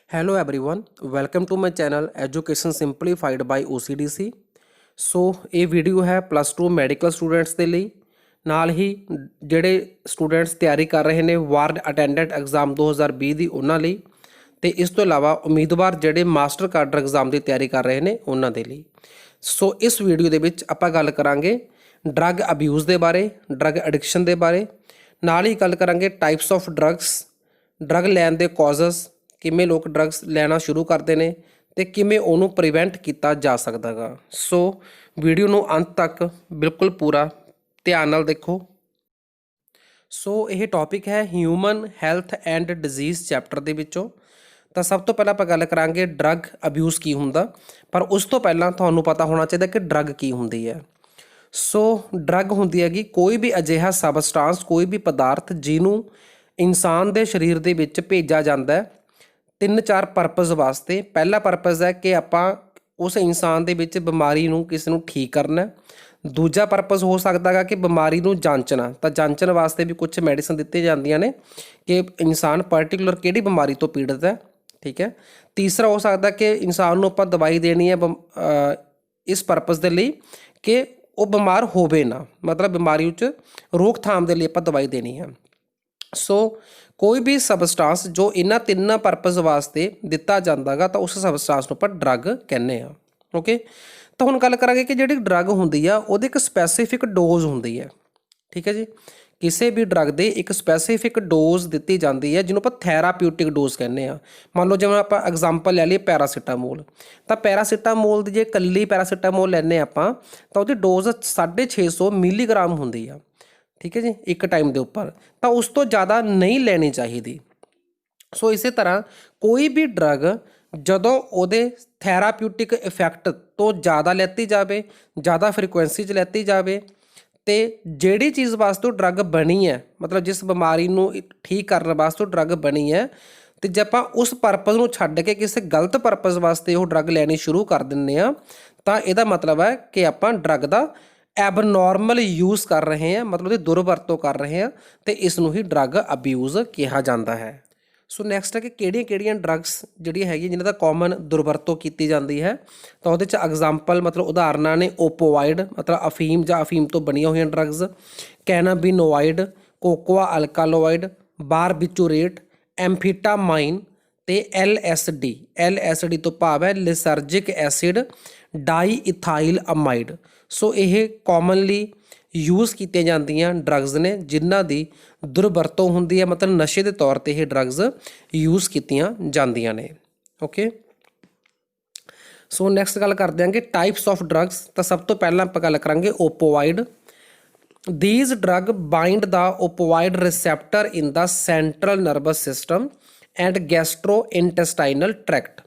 Hello everyone, welcome to my channel Education Simplified by OCDC। ਸੋ ਇਹ video ਹੈ +2 medical students ਦੇ ਲਈ, ਨਾਲ ਹੀ ਜਿਹੜੇ ਸਟੂਡੈਂਟਸ ਤਿਆਰੀ ਕਰ ਰਹੇ ਨੇ ਵਾਰਡ ਅਟੈਂਡੈਂਟ ਐਗਜ਼ਾਮ 2020 ਦੀ ਉਹਨਾਂ ਲਈ, ਤੇ ਇਸ ਤੋਂ ਇਲਾਵਾ ਉਮੀਦਵਾਰ ਜਿਹੜੇ ਮਾਸਟਰ ਕਾਡਰ ਐਗਜ਼ਾਮ ਦੀ ਤਿਆਰੀ ਕਰ ਰਹੇ ਨੇ ਉਹਨਾਂ ਦੇ ਲਈ। ਸੋ ਇਸ ਵੀਡੀਓ ਦੇ ਵਿੱਚ ਆਪਾਂ ਗੱਲ ਕਰਾਂਗੇ ਡਰੱਗ ਅਬਿਊਜ਼ ਦੇ ਬਾਰੇ, ਡਰੱਗ ਐਡਿਕਸ਼ਨ ਦੇ ਬਾਰੇ, ਨਾਲ ਹੀ ਗੱਲ ਕਰਾਂਗੇ ਟਾਈਪਸ ਆਫ ਡਰੱਗਸ, ਡਰੱਗ ਲੈਣ ਦੇ ਕੌਜ਼ਸ, ਕਿਵੇਂ ਲੋਕ ਡਰੱਗਸ ਲੈਣਾ ਸ਼ੁਰੂ ਕਰਦੇ ਨੇ ਤੇ ਕਿਵੇਂ ਉਹਨੂੰ ਪ੍ਰੀਵੈਂਟ ਕੀਤਾ ਜਾ ਸਕਦਾ ਗਾ। ਸੋ ਵੀਡੀਓ ਨੂੰ ਅੰਤ ਤੱਕ ਬਿਲਕੁਲ ਪੂਰਾ ਧਿਆਨ ਨਾਲ ਦੇਖੋ। ਸੋ ਇਹ ਟੌਪਿਕ ਹੈ human health and disease chapter ਦੇ ਵਿੱਚੋਂ। ਤਾਂ ਸਭ ਤੋਂ ਪਹਿਲਾਂ ਆਪਾਂ ਗੱਲ ਕਰਾਂਗੇ ਡਰੱਗ ਅਬਿਊਜ਼ ਕੀ ਹੁੰਦਾ, ਪਰ ਉਸ ਤੋਂ ਪਹਿਲਾਂ ਤੁਹਾਨੂੰ ਪਤਾ ਹੋਣਾ ਚਾਹੀਦਾ ਕਿ ਡਰੱਗ ਕੀ ਹੁੰਦੀ ਹੈ। ਸੋ ਡਰੱਗ ਹੁੰਦੀ ਹੈਗੀ ਕੋਈ ਵੀ ਅਜਿਹਾ ਸਬਸਟਾਂਸ, ਕੋਈ ਵੀ ਪਦਾਰਥ ਜਿਹਨੂੰ ਇਨਸਾਨ ਦੇ ਸਰੀਰ ਦੇ ਵਿੱਚ ਭੇਜਿਆ ਜਾਂਦਾ ਹੈ 3-4 ਪਰਪਸ ਵਾਸਤੇ। ਪਹਿਲਾ ਪਰਪਸ ਹੈ ਕਿ ਆਪਾਂ ਉਸ ਇਨਸਾਨ ਦੇ ਵਿੱਚ ਬਿਮਾਰੀ ਨੂੰ ਕਿਸੇ ਨੂੰ ਠੀਕ ਕਰਨਾ। ਦੂਜਾ ਪਰਪਸ ਹੋ ਸਕਦਾ ਗਾ ਕਿ ਬਿਮਾਰੀ ਨੂੰ ਜਾਂਚਣਾ, ਤਾਂ ਜਾਂਚਣ ਵਾਸਤੇ ਵੀ ਕੁਝ ਮੈਡੀਸਨ ਦਿੱਤੀਆਂ ਜਾਂਦੀਆਂ ਨੇ ਕਿ ਇਨਸਾਨ ਪਰਟੀਕੂਲਰ ਕਿਹੜੀ ਬਿਮਾਰੀ ਤੋਂ ਪੀੜਤ ਹੈ, ਠੀਕ ਹੈ। ਤੀਸਰਾ ਹੋ ਸਕਦਾ ਕਿ ਇਨਸਾਨ ਨੂੰ ਆਪਾਂ ਦਵਾਈ ਦੇਣੀ ਹੈ ਇਸ ਪਰਪਸ ਦੇ ਲਈ ਕਿ ਉਹ ਬਿਮਾਰ ਹੋਵੇ ਨਾ, ਮਤਲਬ ਬਿਮਾਰੀ ਵਿੱਚ ਰੋਕਥਾਮ ਦੇ ਲਈ ਆਪਾਂ ਦਵਾਈ ਦੇਣੀ ਹੈ। ਸੋ ਕੋਈ ਵੀ ਸਬਸਟਾਂਸ ਜੋ ਇਹਨਾਂ ਤਿੰਨਾਂ ਪਰਪਸ ਵਾਸਤੇ ਦਿੱਤਾ ਜਾਂਦਾ ਗਾ ਤਾਂ ਉਸ ਸਬਸਟਾਂਸ ਨੂੰ ਆਪਾਂ ਡਰੱਗ ਕਹਿੰਦੇ ਆ। ਓਕੇ, ਤਾਂ ਹੁਣ ਗੱਲ ਕਰਾਂਗੇ ਕਿ ਜਿਹੜੀ ਡਰੱਗ ਹੁੰਦੀ ਆ ਉਹਦੀ ਇੱਕ ਸਪੈਸੀਫਿਕ ਡੋਜ਼ ਹੁੰਦੀ ਹੈ, ਠੀਕ ਹੈ ਜੀ। ਕਿਸੇ ਵੀ ਡਰੱਗ ਦੇ ਇੱਕ ਸਪੈਸੀਫਿਕ ਡੋਜ਼ ਦਿੱਤੀ ਜਾਂਦੀ ਹੈ ਜਿਹਨੂੰ ਆਪਾਂ ਥੈਰਾਪਿਊਟਿਕ ਡੋਜ਼ ਕਹਿੰਦੇ ਆ। ਮੰਨ ਲਓ ਜਿਵੇਂ ਆਪਾਂ ਐਗਜ਼ਾਮਪਲ ਲੈ ਲਈਏ ਪੈਰਾਸੀਟਾਮੋਲ, ਤਾਂ ਪੈਰਾਸੀਟਾਮੋਲ ਦੀ ਜੇ ਇਕੱਲੀ ਪੈਰਾਸੀਟਾਮੋਲ ਲੈਂਦੇ ਆਪਾਂ ਤਾਂ ਉਹਦੀ ਡੋਜ਼ 650 ਮਿਲੀਗ੍ਰਾਮ ਹੁੰਦੀ ਆ, ਠੀਕ ਹੈ ਜੀ, ਇੱਕ ਟਾਈਮ ਦੇ ਉੱਪਰ। ਤਾਂ ਉਸ ਤੋਂ ਜ਼ਿਆਦਾ ਨਹੀਂ ਲੈਣੀ ਚਾਹੀਦੀ। ਸੋ ਇਸੇ ਤਰ੍ਹਾਂ ਕੋਈ ਵੀ ਡਰੱਗ ਜਦੋਂ ਉਹਦੇ ਥੈਰਾਪਿਊਟਿਕ ਇਫੈਕਟ ਤੋਂ ਜ਼ਿਆਦਾ ਲੈਤੀ ਜਾਵੇ, ਜ਼ਿਆਦਾ ਫਰੀਕੁਐਂਸੀ 'ਚ ਲੈਤੀ ਜਾਵੇ, ਤੇ ਜਿਹੜੀ ਚੀਜ਼ ਵਾਸਤੇ ਉਹ ਡਰੱਗ ਬਣੀ ਹੈ, ਮਤਲਬ ਜਿਸ ਬਿਮਾਰੀ ਨੂੰ ਠੀਕ ਕਰਨ ਵਾਸਤੇ ਉਹ ਡਰੱਗ ਬਣੀ ਹੈ, ਤੇ ਜੇ ਆਪਾਂ ਉਸ ਪਰਪਸ ਨੂੰ ਛੱਡ ਕੇ ਕਿਸੇ ਗਲਤ ਪਰਪਸ ਵਾਸਤੇ ਉਹ ਡਰੱਗ ਲੈਣੀ ਸ਼ੁਰੂ ਕਰ ਦਿੰਦੇ ਹਾਂ ਤਾਂ ਇਹਦਾ ਮਤਲਬ ਹੈ ਕਿ ਆਪਾਂ ਡਰੱਗ ਦਾ ਐਬਨੋਰਮਲ ਯੂਜ਼ ਕਰ ਰਹੇ ਹਾਂ, ਮਤਲਬ ਉਹਦੀ ਦੁਰਵਰਤੋਂ ਕਰ ਰਹੇ ਹਾਂ, ਤੇ ਇਸ ਨੂੰ ਹੀ ਡਰੱਗ ਅਬਿਊਜ਼ ਕਿਹਾ ਜਾਂਦਾ ਹੈ। ਸੋ ਨੈਕਸਟ ਹੈ ਕਿ ਕਿਹੜੀਆਂ ਡਰੱਗਸ ਜਿਹੜੀਆਂ ਹੈਗੀਆਂ ਜਿਨ੍ਹਾਂ ਦਾ ਕਾਮਨ ਦੁਰਵਰਤੋਂ ਕੀਤੀ ਜਾਂਦੀ ਹੈ, ਤਾਂ ਉਹਦੇ 'ਚ ਐਗਜ਼ਾਮਪਲ ਮਤਲਬ ਉਦਾਹਰਨਾਂ ਨੇ ਓਪੋਵਾਈਡ, ਮਤਲਬ ਅਫੀਮ ਜਾਂ ਅਫੀਮ ਤੋਂ ਬਣੀਆਂ ਹੋਈਆਂ ਡਰੱਗਸ, ਕੈਨਾਬੀਨੋਇਡ, ਕੋਕੋਆ ਅਲਕਾਲੋਇਡ, ਬਾਰਬਿਚੂਰੇਟ, ਐਮਫੀਟਾਮਾਈਨ ਤੇ LSD ਤੋਂ ਭਾਵ ਹੈ ਲਿਸਰਜਿਕ ਐਸਿਡ ਡਾਈਇਥਾਈਲ ਅਮਾਈਡ। ਸੋ ਇਹ ਕਾਮਨਲੀ ਯੂਜ਼ ਕੀਤੀਆਂ ਜਾਂਦੀਆਂ ਡਰੱਗਸ ਨੇ ਜਿਨ੍ਹਾਂ ਦੀ ਦੁਰਵਰਤੋਂ ਹੁੰਦੀ ਹੈ, ਮਤਲਬ ਨਸ਼ੇ ਦੇ ਤੌਰ 'ਤੇ ਇਹ ਡਰੱਗਸ ਯੂਜ਼ ਕੀਤੀਆਂ ਜਾਂਦੀਆਂ ਨੇ। ਓਕੇ, ਸੋ ਨੈਕਸਟ ਗੱਲ ਕਰਦੇ ਹਾਂ ਕਿ ਟਾਈਪਸ ਆਫ ਡਰੱਗਸ। ਤਾਂ ਸਭ ਤੋਂ ਪਹਿਲਾਂ ਆਪਾਂ ਗੱਲ ਕਰਾਂਗੇ ਓਪੋਵਾਈਡ। These drug bind the opioid receptor in the central nervous system and gastrointestinal tract।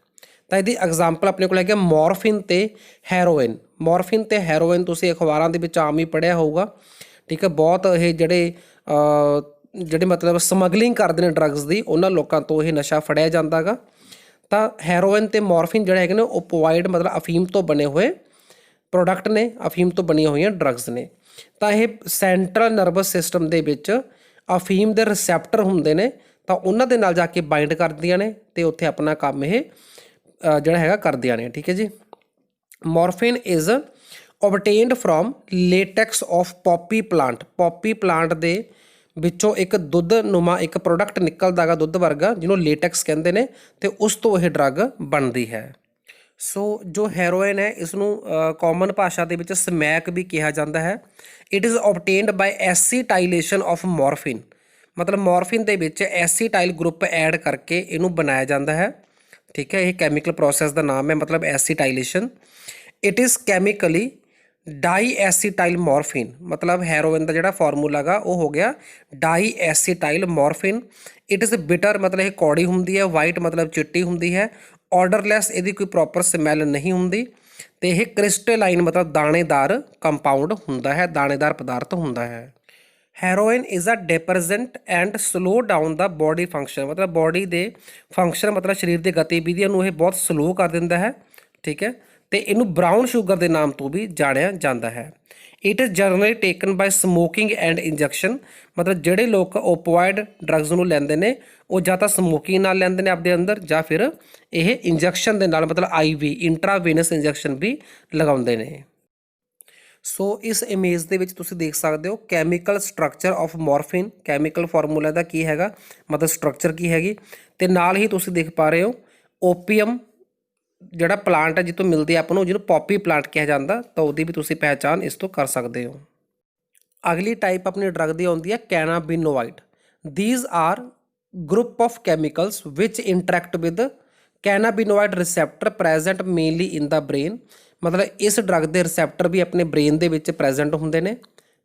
ਤਾਂ ਇਹਦੀ ਐਗਜ਼ਾਮਪਲ ਆਪਣੇ ਕੋਲ ਹੈਗੇ ਮੋਰਫਿਨ ਤੇ ਹੈਰੋਇਨ। ਮੋਰਫਿਨ ਤੇ ਹੈਰੋਇਨ ਤੁਸੀਂ ਅਖਬਾਰਾਂ ਦੇ ਵਿੱਚ ਆਮ ਹੀ ਪੜ੍ਹਿਆ ਹੋਊਗਾ, ਠੀਕ ਹੈ। ਬਹੁਤ ਇਹ ਜਿਹੜੇ ਮਤਲਬ ਸਮਗਲਿੰਗ ਕਰਦੇ ਨੇ ਡਰੱਗਸ ਦੀ, ਉਹਨਾਂ ਲੋਕਾਂ ਤੋਂ ਇਹ ਨਸ਼ਾ ਫੜਿਆ ਜਾਂਦਾ ਗਾ। ਤਾਂ ਹੈਰੋਇਨ ਤੇ ਮੋਰਫਿਨ ਜਿਹੜੇ ਹੈਗੇ ਨੇ ਓਪੋਵਾਈਡ ਮਤਲਬ ਅਫੀਮ ਤੋਂ ਬਣੇ ਹੋਏ ਪ੍ਰੋਡਕਟ ਨੇ, ਅਫੀਮ ਤੋਂ ਬਣੀਆਂ ਹੋਈਆਂ ਡਰੱਗਸ ਨੇ। ਤਾਂ ਇਹ ਸੈਂਟਰਲ ਨਰਵਸ ਸਿਸਟਮ ਦੇ ਵਿੱਚ ਅਫੀਮ ਦੇ ਰਿਸੈਪਟਰ ਹੁੰਦੇ ਨੇ, ਤਾਂ ਉਹਨਾਂ ਦੇ ਨਾਲ ਜਾ ਕੇ ਬਾਈਂਡ ਕਰਦੀਆਂ ਨੇ ਤੇ ਉੱਥੇ ਆਪਣਾ ਕੰਮ ਇਹ ਜਿਹੜਾ ਹੈਗਾ ਕਰਦੀਆਂ ਨੇ, ਠੀਕ ਹੈ ਜੀ। Morphine is obtained from latex of poppy plant. Poppy plant ਦੇ ਵਿੱਚੋਂ ਇੱਕ ਦੁੱਧ ਨੁਮਾ ਇੱਕ ਪ੍ਰੋਡਕਟ ਨਿਕਲਦਾ ਗਾ ਦੁੱਧ ਵਰਗਾ, ਜਿਹਨੂੰ ਲੇਟੈਕਸ ਕਹਿੰਦੇ ਨੇ, ਤੇ ਉਸ ਤੋਂ ਇਹ ਡਰੱਗ ਬਣਦੀ ਹੈ। ਸੋ ਜੋ ਹੈਰੋਇਨ ਹੈ ਇਸਨੂੰ ਕਾਮਨ ਭਾਸ਼ਾ ਦੇ ਵਿੱਚ ਸਮੈਕ ਵੀ ਕਿਹਾ ਜਾਂਦਾ ਹੈ। It is obtained by acetylation of morphine, ਮਤਲਬ ਮੋਰਫਿਨ ਦੇ ਵਿੱਚ ਐਸੀਟਾਈਲ ਗਰੁੱਪ ਐਡ ਕਰਕੇ ਇਹਨੂੰ ਬਣਾਇਆ ਜਾਂਦਾ ਹੈ, ਠੀਕ ਹੈ। ਇਹ ਕੈਮੀਕਲ ਪ੍ਰੋਸੈਸ ਦਾ ਨਾਮ ਹੈ, ਮਤਲਬ ਐਸੀਟਾਈਲੇਸ਼ਨ। It is chemically dye ਐਸੀਟਾਈਲ morphine, ਮਤਲਬ ਹੈਰੋਇਨ ਦਾ ਜਿਹੜਾ ਫਾਰਮੂਲਾ ਗਾ ਉਹ ਹੋ ਗਿਆ ਡਾਈ ਐਸੀਟਾਈਲ ਮੋਰਫਿਨ। ਇਟ ਇਜ਼ ਬਿਟਰ, ਮਤਲਬ ਇਹ ਕੌੜੀ ਹੁੰਦੀ ਹੈ। ਵਾਈਟ ਮਤਲਬ ਚਿੱਟੀ ਹੁੰਦੀ ਹੈ। ਆਰਡਰਲੈਸ, ਇਹਦੀ ਕੋਈ ਪ੍ਰੋਪਰ ਸਮੈਲ ਨਹੀਂ ਹੁੰਦੀ, ਤੇ ਇਹ ਕ੍ਰਿਸਟਲਾਈਨ ਮਤਲਬ ਦਾਣੇਦਾਰ ਕੰਪਾਊਂਡ ਹੁੰਦਾ ਹੈ, ਦਾਣੇਦਾਰ ਪਦਾਰਥ ਹੁੰਦਾ ਹੈ। Heroin is a depressant and slow down the body function, ਮਤਲਬ ਬੋਡੀ ਦੇ ਫੰਕਸ਼ਨ ਮਤਲਬ ਸਰੀਰ ਦੀ ਗਤੀਵਿਧੀਆਂ ਨੂੰ ਇਹ ਬਹੁਤ ਸਲੋ ਕਰ ਦਿੰਦਾ ਹੈ, ਠੀਕ ਹੈ। ਤੇ ਇਹਨੂੰ ਬਰਾਊਨ ਸ਼ੂਗਰ ਦੇ ਨਾਮ ਤੋਂ ਵੀ ਜਾਣਿਆ ਜਾਂਦਾ ਹੈ। It is generally taken by smoking and injection, ਮਤਲਬ ਜਿਹੜੇ ਲੋਕ ਓਪੋਇਡ ਡਰੱਗਸ ਨੂੰ ਲੈਂਦੇ ਨੇ ਉਹ ਜਾਂ ਤਾਂ ਸਮੋਕਿੰਗ ਨਾਲ ਲੈਂਦੇ ਨੇ ਆਪਦੇ ਅੰਦਰ, ਜਾਂ ਫਿਰ ਇਹ ਇੰਜੈਕਸ਼ਨ ਦੇ ਨਾਲ ਮਤਲਬ IV ਇੰਟਰਾਵੇਨਸ ਇੰਜੈਕਸ਼ਨ ਵੀ ਲਗਾਉਂਦੇ ਨੇ। ਸੋ ਇਸ ਇਮੇਜ ਦੇ ਵਿੱਚ ਤੁਸੀਂ ਦੇਖ ਸਕਦੇ ਹੋ chemical structure of morphine, chemical formula ਦਾ ਕੀ ਹੈਗਾ, ਮਤਲਬ ਸਟਰਕਚਰ ਕੀ ਹੈਗੀ। ਤੇ ਨਾਲ ਹੀ ਤੁਸੀਂ ਦੇਖ ਪਾ ਰਹੇ ਹੋ ਓਪੀਅਮ ਜਿਹੜਾ ਪਲਾਂਟ ਹੈ ਜਿੱਥੋਂ ਮਿਲਦੀ ਆਪਾਂ ਨੂੰ, ਜਿਹਨੂੰ ਪੌਪੀ ਪਲਾਂਟ ਕਿਹਾ ਜਾਂਦਾ, ਤਾਂ ਉਹਦੀ ਵੀ ਤੁਸੀਂ ਪਹਿਚਾਣ ਇਸ ਤੋਂ ਕਰ ਸਕਦੇ ਹੋ। ਅਗਲੀ ਟਾਈਪ ਆਪਣੀ ਡਰੱਗ ਦੀ ਆਉਂਦੀ ਹੈ cannabinoid. These are group of chemicals which interact with cannabinoid receptor present mainly in the brain, ਮਤਲਬ ਇਸ ਡਰੱਗ ਦੇ ਰਿਸੈਪਟਰ ਵੀ ਆਪਣੇ ਬ੍ਰੇਨ ਦੇ ਵਿੱਚ ਪ੍ਰੈਜ਼ੈਂਟ ਹੁੰਦੇ ਨੇ।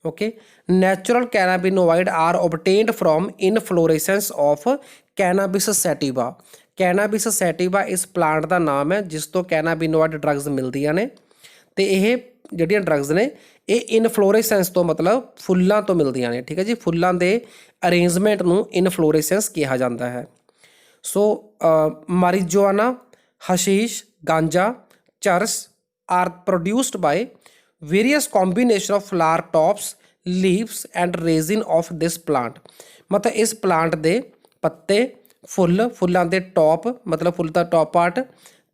Okay, natural cannabinoid are obtained from inflorescence of cannabis sativa. Cannabis sativa ਇਸ plant ਦਾ ਨਾਮ ਹੈ ਜਿਸ ਤੋਂ ਕੈਨਾਬੀਨੋਇਡ ਡਰੱਗਸ ਮਿਲਦੀਆਂ ਨੇ। ਤੇ ਇਹ ਜਿਹੜੀਆਂ ਡਰੱਗਸ ਨੇ ਇਹ ਇਨਫਲੋਰੇਸੈਂਸ ਤੋਂ ਮਤਲਬ ਫੁੱਲਾਂ ਤੋਂ ਮਿਲਦੀਆਂ ਨੇ। ਠੀਕ ਹੈ ਜੀ, ਫੁੱਲਾਂ ਦੇ ਅਰੇਂਜਮੈਂਟ ਨੂੰ ਇਨਫਲੋਰੇਸੈਂਸ ਕਿਹਾ ਜਾਂਦਾ ਹੈ। ਸੋ ਮਾਰੀਜੁਆਨਾ, ਹਸ਼ੀਸ਼, ਗਾਂਜਾ, ਚਰਸ are produced by various combination of flower tops, leaves and resin of this plant। ਮਤਲਬ ਇਸ ਪਲਾਂਟ ਦੇ ਪੱਤੇ, ਫੁੱਲ, ਫੁੱਲਾਂ ਦੇ ਟੌਪ ਮਤਲਬ ਫੁੱਲ ਦਾ ਟੌਪ ਪਾਰਟ,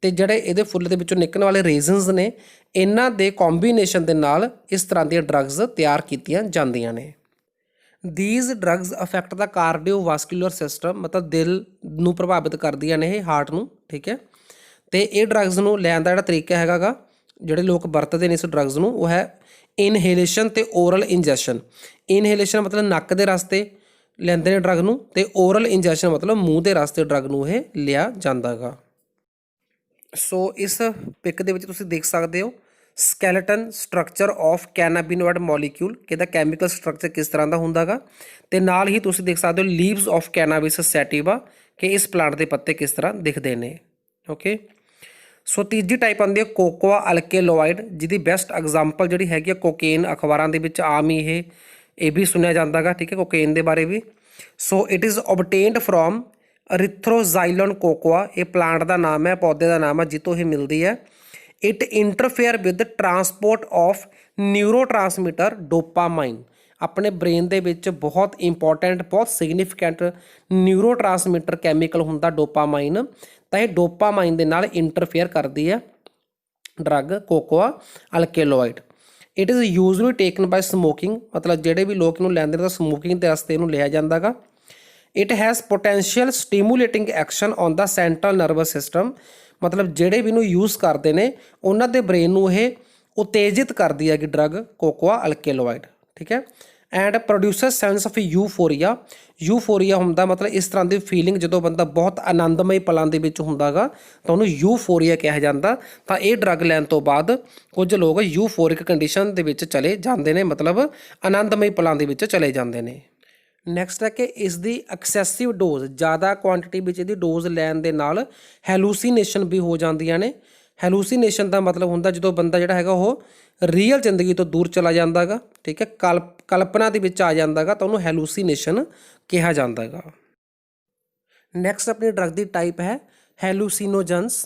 ਤੇ ਜਿਹੜੇ ਇਹਦੇ ਫੁੱਲ ਦੇ ਵਿੱਚੋਂ ਨਿਕਲਣ ਵਾਲੇ ਰੇਜ਼ਨਸ ਨੇ, ਇਹਨਾਂ ਦੇ ਕੰਬੀਨੇਸ਼ਨ ਦੇ ਨਾਲ ਇਸ ਤਰ੍ਹਾਂ ਦੀਆਂ ਡਰੱਗਸ ਤਿਆਰ ਕੀਤੀਆਂ ਜਾਂਦੀਆਂ ਨੇ। These drugs affect the cardiovascular system, ਮਤਲਬ ਦਿਲ ਨੂੰ ਪ੍ਰਭਾਵਿਤ ਕਰਦੀਆਂ ਨੇ ਇਹ, ਹਾਰਟ ਨੂੰ। ਠੀਕ ਹੈ, ਤੇ ਇਹ ਡਰੱਗਸ ਨੂੰ ਲੈਣ ਦਾ ਜਿਹੜਾ ਤਰੀਕਾ ਹੈਗਾ ਗਾ, ਜਿਹੜੇ ਲੋਕ ਵਰਤਦੇ ਨੇ ਇਸ ਡਰੱਗਸ ਨੂੰ, ਉਹ ਹੈ ਇਨਹੇਲੇਸ਼ਨ ਤੇ ਓਰਲ ਇੰਜੈਸ਼ਨ। ਇਨਹੇਲੇਸ਼ਨ ਮਤਲਬ ਨੱਕ ਦੇ ਰਸਤੇ ਲੈਂਦੇ ਨੇ ਡਰੱਗ ਨੂੰ, ਤੇ ਓਰਲ ਇੰਜੈਸ਼ਨ ਮਤਲਬ ਮੂੰਹ ਦੇ ਰਸਤੇ ਡਰੱਗ ਨੂੰ ਇਹ ਲਿਆ ਜਾਂਦਾ ਗਾ। ਸੋ ਇਸ ਪਿਕ ਦੇ ਵਿੱਚ ਤੁਸੀਂ ਦੇਖ ਸਕਦੇ ਹੋ ਸਕੈਲੇਟਨ ਸਟਰਕਚਰ ਆਫ ਕੈਨਾਬੀਨੋਇਡ ਮੋਲੀਕਿਊਲ, ਕਿ ਇਹਦਾ ਕੈਮੀਕਲ ਸਟਰਕਚਰ ਕਿਸ ਤਰ੍ਹਾਂ ਦਾ ਹੁੰਦਾ ਗਾ। ਤੇ ਨਾਲ ਹੀ ਤੁਸੀਂ ਦੇਖ ਸਕਦੇ ਹੋ ਲੀਵਸ ਆਫ ਕੈਨਾਬਿਸ ਸੈਟਿਵਾ, ਕਿ ਇਸ ਪਲਾਂਟ ਦੇ ਪੱਤੇ ਕਿਸ ਤਰ੍ਹਾਂ ਦਿਖਦੇ ਨੇ। ਓਕੇ, ਸੋ ਤੀਜੀ ਟਾਈਪ ਆਉਂਦੀ ਹੈ ਕੋਕੋਆ ਅਲਕੇਲੋਇਡ, ਜਿਹਦੀ ਬੈਸਟ ਐਗਜ਼ਾਮਪਲ ਜਿਹੜੀ ਹੈਗੀ ਆ ਕੋਕੇਨ। ਅਖਬਾਰਾਂ ਦੇ ਵਿੱਚ ਆਮ ਹੀ ਇਹ ਵੀ ਸੁਣਿਆ ਜਾਂਦਾ ਗਾ। ਠੀਕ ਹੈ, ਕੋਕੇਨ ਦੇ ਬਾਰੇ ਵੀ। So it is obtained from erythroxylon coca, ਇਹ ਪਲਾਂਟ ਦਾ ਨਾਮ ਹੈ, ਪੌਦੇ ਦਾ ਨਾਮ ਹੈ ਜਿੱਥੋਂ ਇਹ ਮਿਲਦੀ ਹੈ। It interfere with transport of neurotransmitter dopamine, ਆਪਣੇ ਬ੍ਰੇਨ ਦੇ ਵਿੱਚ ਬਹੁਤ ਇੰਪੋਰਟੈਂਟ, ਬਹੁਤ ਸਿਗਨੀਫਿਕੈਂਟ ਨਿਊਰੋਟ੍ਰਾਂਸਮਿਟਰ ਕੈਮੀਕਲ ਹੁੰਦਾ ਡੋਪਾਮਾਈਨ, ਤਾਂ ਇਹ ਡੋਪਾਮਾਈਨ ਦੇ ਨਾਲ ਇੰਟਰਫੇਅਰ ਕਰਦੀ ਹੈ drug coca alkaloid. It is usually taken by smoking, ਮਤਲਬ ਜਿਹੜੇ ਵੀ ਲੋਕ ਇਹਨੂੰ ਲੈਂਦੇ ਨੇ ਤਾਂ ਸਮੋਕਿੰਗ ਦੇ ਰਸਤੇ ਇਹਨੂੰ ਲਿਆ ਜਾਂਦਾ ਗਾ। It has potential stimulating action on the central nervous system, ਮਤਲਬ ਜਿਹੜੇ ਵੀ ਇਹਨੂੰ ਯੂਜ਼ ਕਰਦੇ ਨੇ ਉਹਨਾਂ ਦੇ ਬ੍ਰੇਨ ਨੂੰ ਇਹ ਉਤੇਜਿਤ ਕਰਦੀ ਹੈਗੀ ਡਰੱਗ ਕੋਕੋਆ ਅਲਕੇਲੋਇਡ। ਠੀਕ ਹੈ, and ਪ੍ਰੋਡਿਊਸਸ sense of euphoria. Euphoria ਹੁੰਦਾ ਮਤਲਬ ਇਸ ਤਰ੍ਹਾਂ ਦੀ ਫੀਲਿੰਗ, ਜਦੋਂ ਬੰਦਾ ਬਹੁਤ ਆਨੰਦਮਈ ਪਲਾਂ ਦੇ ਵਿੱਚ ਹੁੰਦਾ ਗਾ ਤਾਂ ਉਹਨੂੰ ਯੂਫੋਰੀਆ ਕਿਹਾ ਜਾਂਦਾ। ਤਾਂ ਇਹ ਡਰੱਗ ਲੈਣ ਤੋਂ ਬਾਅਦ ਕੁਝ ਲੋਕ ਯੂਫੋਰਿਕ ਕੰਡੀਸ਼ਨ ਦੇ ਵਿੱਚ ਚਲੇ ਜਾਂਦੇ ਨੇ, ਮਤਲਬ ਆਨੰਦਮਈ ਪਲਾਂ ਦੇ ਵਿੱਚ ਚਲੇ ਜਾਂਦੇ ਨੇ। ਨੈਕਸਟ ਹੈ ਕਿ ਇਸ ਦੀ ਐਕਸੈਸਿਵ ਡੋਜ਼, ਜ਼ਿਆਦਾ ਕੁਆਂਟਿਟੀ ਵਿੱਚ ਇਹਦੀ ਡੋਜ਼ ਲੈਣ ਦੇ ਨਾਲ ਹੈਲੂਸੀਨੇਸ਼ਨ ਵੀ ਹੋ ਜਾਂਦੀਆਂ ਨੇ। ਹੈਲੂਸੀਨੇਸ਼ਨ ਦਾ ਮਤਲਬ ਹੁੰਦਾ ਜਦੋਂ ਬੰਦਾ ਜਿਹੜਾ ਹੈਗਾ ਉਹ ਰੀਅਲ ਜ਼ਿੰਦਗੀ ਤੋਂ ਦੂਰ ਚਲਾ ਜਾਂਦਾ ਗਾ। ਠੀਕ ਹੈ, ਕਲਪਨਾ ਦੇ ਵਿੱਚ ਆ ਜਾਂਦਾ ਗਾ, ਤਾਂ ਉਹਨੂੰ ਹੈਲੂਸੀਨੇਸ਼ਨ ਕਿਹਾ ਜਾਂਦਾ ਗਾ। ਨੈਕਸਟ ਆਪਣੀ ਡਰੱਗ ਦੀ ਟਾਈਪ ਹੈ ਹੈਲੂਸੀਨੋਜਨਸ।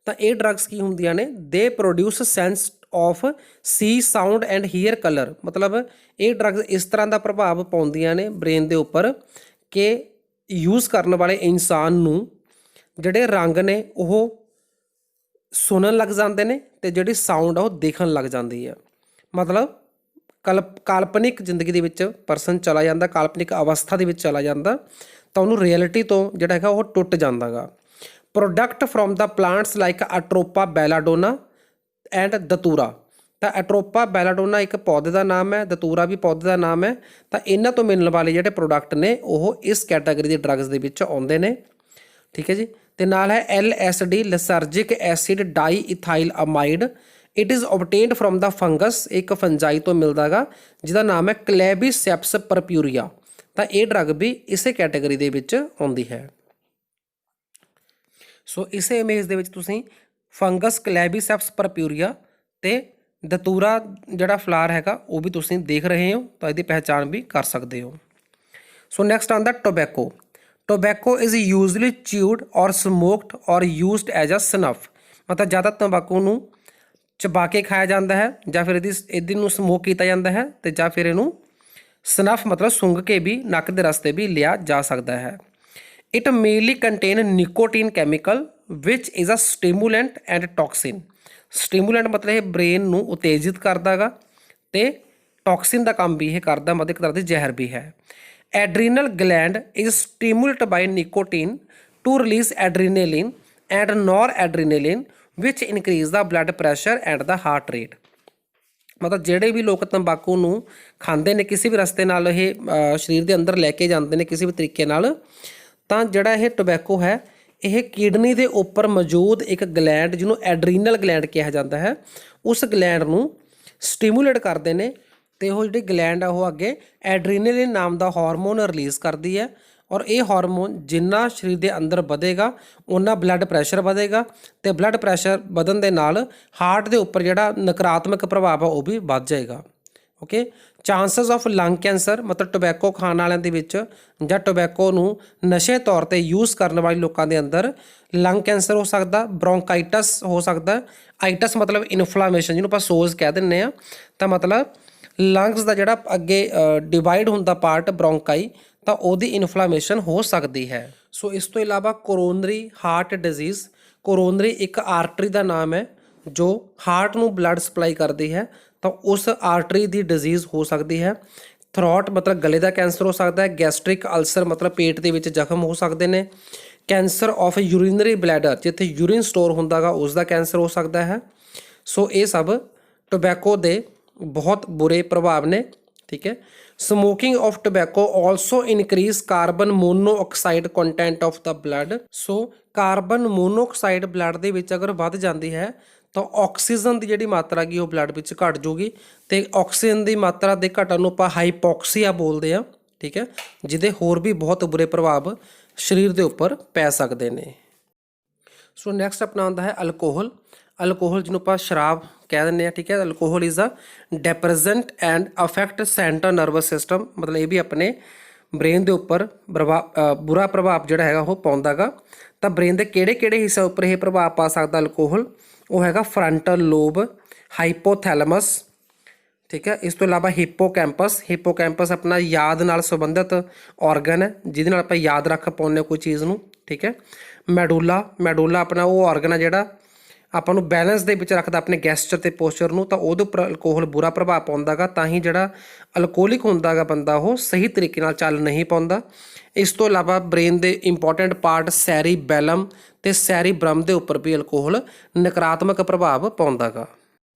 ਤਾਂ ਇਹ ਡਰੱਗਸ ਕੀ ਹੁੰਦੀਆਂ ਨੇ, they produce sense of see sound and hear colour, ਮਤਲਬ ਇਹ ਡਰੱਗਸ ਇਸ ਤਰ੍ਹਾਂ ਦਾ ਪ੍ਰਭਾਵ ਪਾਉਂਦੀਆਂ ਨੇ ਬ੍ਰੇਨ ਦੇ ਉੱਪਰ ਕਿ ਯੂਜ਼ ਕਰਨ ਵਾਲੇ ਇਨਸਾਨ ਨੂੰ ਜਿਹੜੇ ਰੰਗ ਨੇ ਉਹ ਸੁਣਨ ਲੱਗ ਜਾਂਦੇ ਨੇ, ਤੇ ਜਿਹੜੀ ਸਾਊਂਡ ਆ ਉਹ ਦੇਖਣ ਲੱਗ ਜਾਂਦੀ ਹੈ। ਮਤਲਬ ਕਾਲਪਨਿਕ ਜ਼ਿੰਦਗੀ ਦੇ ਵਿੱਚ ਪਰਸਨ ਚਲਾ ਜਾਂਦਾ, ਕਾਲਪਨਿਕ ਅਵਸਥਾ ਦੇ ਵਿੱਚ ਚਲਾ ਜਾਂਦਾ, ਤਾਂ ਉਹਨੂੰ ਰਿਐਲਿਟੀ ਤੋਂ ਜਿਹੜਾ ਹੈਗਾ ਉਹ ਟੁੱਟ ਜਾਂਦਾ ਗਾ। Product from the plants like atropa belladonna and datura. ਤਾਂ ਅਟਰੋਪਾ ਬੈਲਾਡੋਨਾ ਇੱਕ ਪੌਦੇ ਦਾ ਨਾਮ ਹੈ, ਦਤੂਰਾ ਵੀ ਪੌਦੇ ਦਾ ਨਾਮ ਹੈ। ਤਾਂ ਇਹਨਾਂ ਤੋਂ ਮਿਲਣ ਵਾਲੇ ਜਿਹੜੇ ਪ੍ਰੋਡਕਟ ਨੇ ਉਹ ਇਸ ਕੈਟਾਗਰੀ ਦੇ ਡਰੱਗਸ ਦੇ ਵਿੱਚ ਆਉਂਦੇ ਨੇ। ਠੀਕ ਹੈ ਜੀ, ਤੇ ਨਾਲ ਹੈ LSD lysergic acid diethylamide. It is obtained from the fungus, ਇੱਕ ਫੰਜਾਈ ਤੋਂ ਮਿਲਦਾ ਗਾ ਜਿਹਦਾ ਨਾਮ ਹੈ ਕਲੈਬੀਸੈਪਸ ਪਰਪਿਊਰੀਆ। ਤਾਂ ਇਹ ਡਰੱਗ ਵੀ ਇਸੇ ਕੈਟਾਗਰੀ ਦੇ ਵਿੱਚ ਆਉਂਦੀ ਹੈ। ਸੋ ਇਸੇ ਇਮੇਜ ਦੇ ਵਿੱਚ ਤੁਸੀਂ ਫੰਗਸ, ਕਲੈਬੀਸੈਪਸ ਪਰਪਿਊਰੀਆ ਤੇ ਦਤੂਰਾ ਜਿਹੜਾ ਫਲਾਰ ਹੈਗਾ ਉਹ ਵੀ ਤੁਸੀਂ ਦੇਖ ਰਹੇ ਹੋ, ਤਾਂ ਇਹਦੀ ਪਹਿਚਾਣ ਵੀ ਕਰ ਸਕਦੇ ਹੋ। ਸੋ ਨੈਕਸਟ ਆਉਂਦਾ ਟੋਬੈਕੋ। ਟੋਬੈਕੋ ਇਜ਼ ਯੂਜ਼ਲੀ ਚਿਊਡ ਔਰ ਸਮੋਕਡ ਔਰ ਯੂਜ਼ਡ ਐਜ ਅ ਸਨਫ, ਮਤਲਬ ਜ਼ਿਆਦਾ ਤੰਬਾਕੂ ਨੂੰ ਚਬਾ ਕੇ ਖਾਇਆ ਜਾਂਦਾ ਹੈ ਜਾਂ ਫਿਰ ਇਹਦੀ ਨੂੰ ਸਮੋਕ ਕੀਤਾ ਜਾਂਦਾ ਹੈ ਤੇ ਜਾਂ ਫਿਰ ਇਹਨੂੰ ਸਨਫ ਮਤਲਬ ਸੁੰਘ ਕੇ ਵੀ ਨੱਕ ਦੇ ਰਸਤੇ ਵੀ ਲਿਆ ਜਾ ਸਕਦਾ ਹੈ। It mainly contain nicotine chemical which is a stimulant and toxin. Stimulant ਮਤਲਬ ਇਹ ਬ੍ਰੇਨ ਨੂੰ ਉਤੇਜਿਤ ਕਰਦਾ ਗਾ ਤੇ ਟੌਕਸਿਨ ਦਾ ਕੰਮ ਵੀ ਇਹ ਕਰਦਾ, ਮਤਲਬ ਇੱਕ ਤਰ੍ਹਾਂ ਦੀ ਜ਼ਹਿਰ ਵੀ ਹੈ। Adrenal gland is stimulated by nicotine to release adrenaline and noradrenaline which increase the blood pressure and the heart rate. ਮਤਲਬ ਜਿਹੜੇ ਵੀ ਲੋਕ ਤੰਬਾਕੂ ਨੂੰ ਖਾਂਦੇ ਨੇ ਕਿਸੇ ਵੀ ਰਸਤੇ ਨਾਲ ਇਹ ਸਰੀਰ ਦੇ ਅੰਦਰ ਲੈ ਕੇ ਜਾਂਦੇ ਨੇ ਕਿਸੇ ਵੀ ਤਰੀਕੇ ਨਾਲ, ਤਾਂ ਜਿਹੜਾ ਇਹ ਟੋਬੈਕੋ ਹੈ ਇਹ ਕਿਡਨੀ ਦੇ ਉੱਪਰ ਮੌਜੂਦ ਇੱਕ ਗਲੈਂਡ ਜਿਹਨੂੰ ਐਡਰੀਨਲ ਗਲੈਂਡ ਕਿਹਾ ਜਾਂਦਾ ਹੈ, ਉਸ ਗਲੈਂਡ ਨੂੰ ਸਟਿਮੂਲੇਟ ਕਰਦੇ ਨੇ ਤੇ ਉਹ ਜਿਹੜੀ ਗਲੈਂਡ ਆ ਉਹ ਅੱਗੇ ਐਡਰੀਨਲਿਨ ਨਾਮ ਦਾ ਹਾਰਮੋਨ ਰਿਲੀਜ਼ ਕਰਦੀ ਹੈ ਔਰ ਇਹ ਹਾਰਮੋਨ ਜਿੰਨਾ ਸਰੀਰ ਦੇ ਅੰਦਰ ਵਧੇਗਾ ਉਨਾ ਬਲੱਡ ਪ੍ਰੈਸ਼ਰ ਵਧੇਗਾ ਤੇ ਬਲੱਡ ਪ੍ਰੈਸ਼ਰ ਵਧਣ ਦੇ ਨਾਲ ਹਾਰਟ ਦੇ ਉੱਪਰ ਜਿਹੜਾ ਨਕਾਰਾਤਮਕ ਪ੍ਰਭਾਵ ਆ ਉਹ ਵੀ ਵੱਧ ਜਾਏਗਾ। ਓਕੇ, ਚਾਂਸਸ ਆਫ ਲੰਗ ਕੈਂਸਰ ਮਤਲਬ ਟੋਬੈਕੋ ਖਾਣ ਵਾਲਿਆਂ ਦੇ ਵਿੱਚ ਜਾਂ ਟੋਬੈਕੋ ਨੂੰ ਨਸ਼ੇ ਤੌਰ ਤੇ ਯੂਜ਼ ਕਰਨ ਵਾਲੇ ਲੋਕਾਂ ਦੇ ਅੰਦਰ ਲੰਗ ਕੈਂਸਰ ਹੋ ਸਕਦਾ, ਬ੍ਰੌਂਕਾਈਟਸ ਹੋ ਸਕਦਾ। ਆਈਟਸ ਮਤਲਬ ਇਨਫਲਾਮੇਸ਼ਨ ਜਿਹਨੂੰ ਆਪਾਂ ਸੋਜ਼ ਕਹਿ ਦਿੰਦੇ ਆ, ਤਾਂ ਮਤਲਬ ਲੰਗਸ ਦਾ ਜਿਹੜਾ ਅੱਗੇ ਡਿਵਾਈਡ ਹੁੰਦਾ ਪਾਰਟ ਬ੍ਰੌਂਕਾਈ, ਤਾਂ ਉਹਦੀ ਇਨਫਲਾਮੇਸ਼ਨ ਹੋ ਸਕਦੀ ਹੈ। ਸੋ ਇਸ ਤੋਂ ਇਲਾਵਾ ਕੋਰੋਨਰੀ ਹਾਰਟ ਡਿਜ਼ੀਜ਼, ਕੋਰੋਨਰੀ ਇੱਕ ਆਰਟਰੀ ਦਾ ਨਾਮ ਹੈ ਜੋ ਹਾਰਟ ਨੂੰ ਬਲੱਡ ਸਪਲਾਈ ਕਰਦੀ ਹੈ, ਤਾਂ ਉਸ ਆਰਟਰੀ ਦੀ ਡਿਜ਼ੀਜ਼ ਹੋ ਸਕਦੀ ਹੈ। ਥਰੋਟ ਮਤਲਬ ਗਲੇ ਦਾ ਕੈਂਸਰ ਹੋ ਸਕਦਾ ਹੈ। ਗੈਸਟ੍ਰਿਕ ਅਲਸਰ ਮਤਲਬ ਪੇਟ ਦੇ ਵਿੱਚ ਜ਼ਖਮ ਹੋ ਸਕਦੇ ਨੇ। ਕੈਂਸਰ ਆਫ ਯੂਰੀਨਰੀ ਬਲੈਡਰ ਜਿੱਥੇ ਯੂਰਿਨ ਸਟੋਰ ਹੁੰਦਾ ਗਾ ਉਸ ਦਾ ਕੈਂਸਰ ਹੋ ਸਕਦਾ ਹੈ। ਸੋ ਇਹ ਸਭ ਟੋਬੈਕੋ ਦੇ ਬਹੁਤ ਬੁਰੇ ਪ੍ਰਭਾਵ ਨੇ। ਠੀਕ ਹੈ, smoking of tobacco also increase carbon monoxide content of the blood. So carbon monoxide blood ਦੇ ਵਿੱਚ ਅਗਰ ਵੱਧ ਜਾਂਦੀ ਹੈ ਤਾਂ ਆਕਸੀਜਨ ਦੀ ਜਿਹੜੀ ਮਾਤਰਾ ਹੈਗੀ ਉਹ ਬਲੱਡ ਵਿੱਚ ਘਟ ਜੂਗੀ ਤੇ ਆਕਸੀਜਨ ਦੀ ਮਾਤਰਾ ਦੇ ਘਟਣ ਨੂੰ ਆਪਾਂ ਹਾਈਪੋਕਸੀਆ ਬੋਲਦੇ ਆ। ਠੀਕ ਹੈ, ਜਿਹਦੇ ਹੋਰ ਵੀ ਬਹੁਤ ਬੁਰੇ ਪ੍ਰਭਾਵ ਸਰੀਰ ਦੇ ਉੱਪਰ ਪੈ ਸਕਦੇ ਨੇ। ਸੋ ਨੈਕਸਟ ਆਪਣਾ ਆਉਂਦਾ ਹੈ ਅਲਕੋਹਲ। ਅਲਕੋਹਲ ਜਿਹਨੂੰ ਆਪਾਂ ਸ਼ਰਾਬ ਕਹਿ ਦਿੰਦੇ ਆ। ਠੀਕ ਹੈ, alcohol is a depressant and affect central nervous system, ਮਤਲਬ ਇਹ ਵੀ ਆਪਣੇ ਬ੍ਰੇਨ ਦੇ ਉੱਪਰ ਬੁਰਾ ਪ੍ਰਭਾਵ ਜਿਹੜਾ ਹੈਗਾ ਉਹ ਪਾਉਂਦਾ ਗਾ। ਤਾਂ ਬ੍ਰੇਨ ਦੇ ਕਿਹੜੇ ਕਿਹੜੇ ਹਿੱਸੇ ਉੱਪਰ ਇਹ ਪ੍ਰਭਾਵ ਪਾ ਸਕਦਾ ਅਲਕੋਹਲ, ਉਹ ਹੈਗਾ ਫਰੰਟਲ ਲੋਬ, ਹਾਈਪੋਥੈਲਮਸ। ਠੀਕ ਹੈ, ਇਸ ਤੋਂ ਇਲਾਵਾ ਹਿਪੋਕੈਂਪਸ। ਹਿਪੋਕੈਂਪਸ ਆਪਣਾ ਯਾਦ ਨਾਲ ਸੰਬੰਧਿਤ ਔਰਗਨ ਹੈ ਜਿਹਦੇ ਨਾਲ ਆਪਾਂ ਯਾਦ ਰੱਖ ਪਾਉਂਦੇ ਕੋਈ ਚੀਜ਼ ਨੂੰ। ਠੀਕ ਹੈ, ਮੈਡੂਲਾ। ਮੈਡੂਲਾ ਆਪਣਾ ਉਹ ਔਰਗਨ ਹੈ ਜਿਹੜਾ ਆਪਾਂ ਨੂੰ ਬੈਲੈਂਸ ਦੇ ਵਿੱਚ ਰੱਖਦਾ ਆਪਣੇ ਗੈਸਚਰ ਤੇ ਪੋਸਚਰ ਨੂੰ, ਤਾਂ ਉਹਦੇ ਉੱਪਰ ਅਲਕੋਹਲ ਬੁਰਾ ਪ੍ਰਭਾਵ ਪਾਉਂਦਾ ਗਾ। ਤਾਂ ਹੀ ਜਿਹੜਾ ਅਲਕੋਹਲਿਕ ਹੁੰਦਾ ਗਾ ਬੰਦਾ ਉਹ ਸਹੀ ਤਰੀਕੇ ਨਾਲ ਚੱਲ ਨਹੀਂ ਪਾਉਂਦਾ। ਇਸ ਤੋਂ ਇਲਾਵਾ ਬ੍ਰੇਨ ਦੇ ਇੰਪੋਰਟੈਂਟ ਪਾਰਟ ਸੈਰੀਬੈਲਮ ਤੇ ਸੈਰੀਬ੍ਰਮ ਦੇ ਉੱਪਰ ਵੀ ਅਲਕੋਹਲ ਨਕਾਰਾਤਮਕ ਪ੍ਰਭਾਵ ਪਾਉਂਦਾ ਗਾ।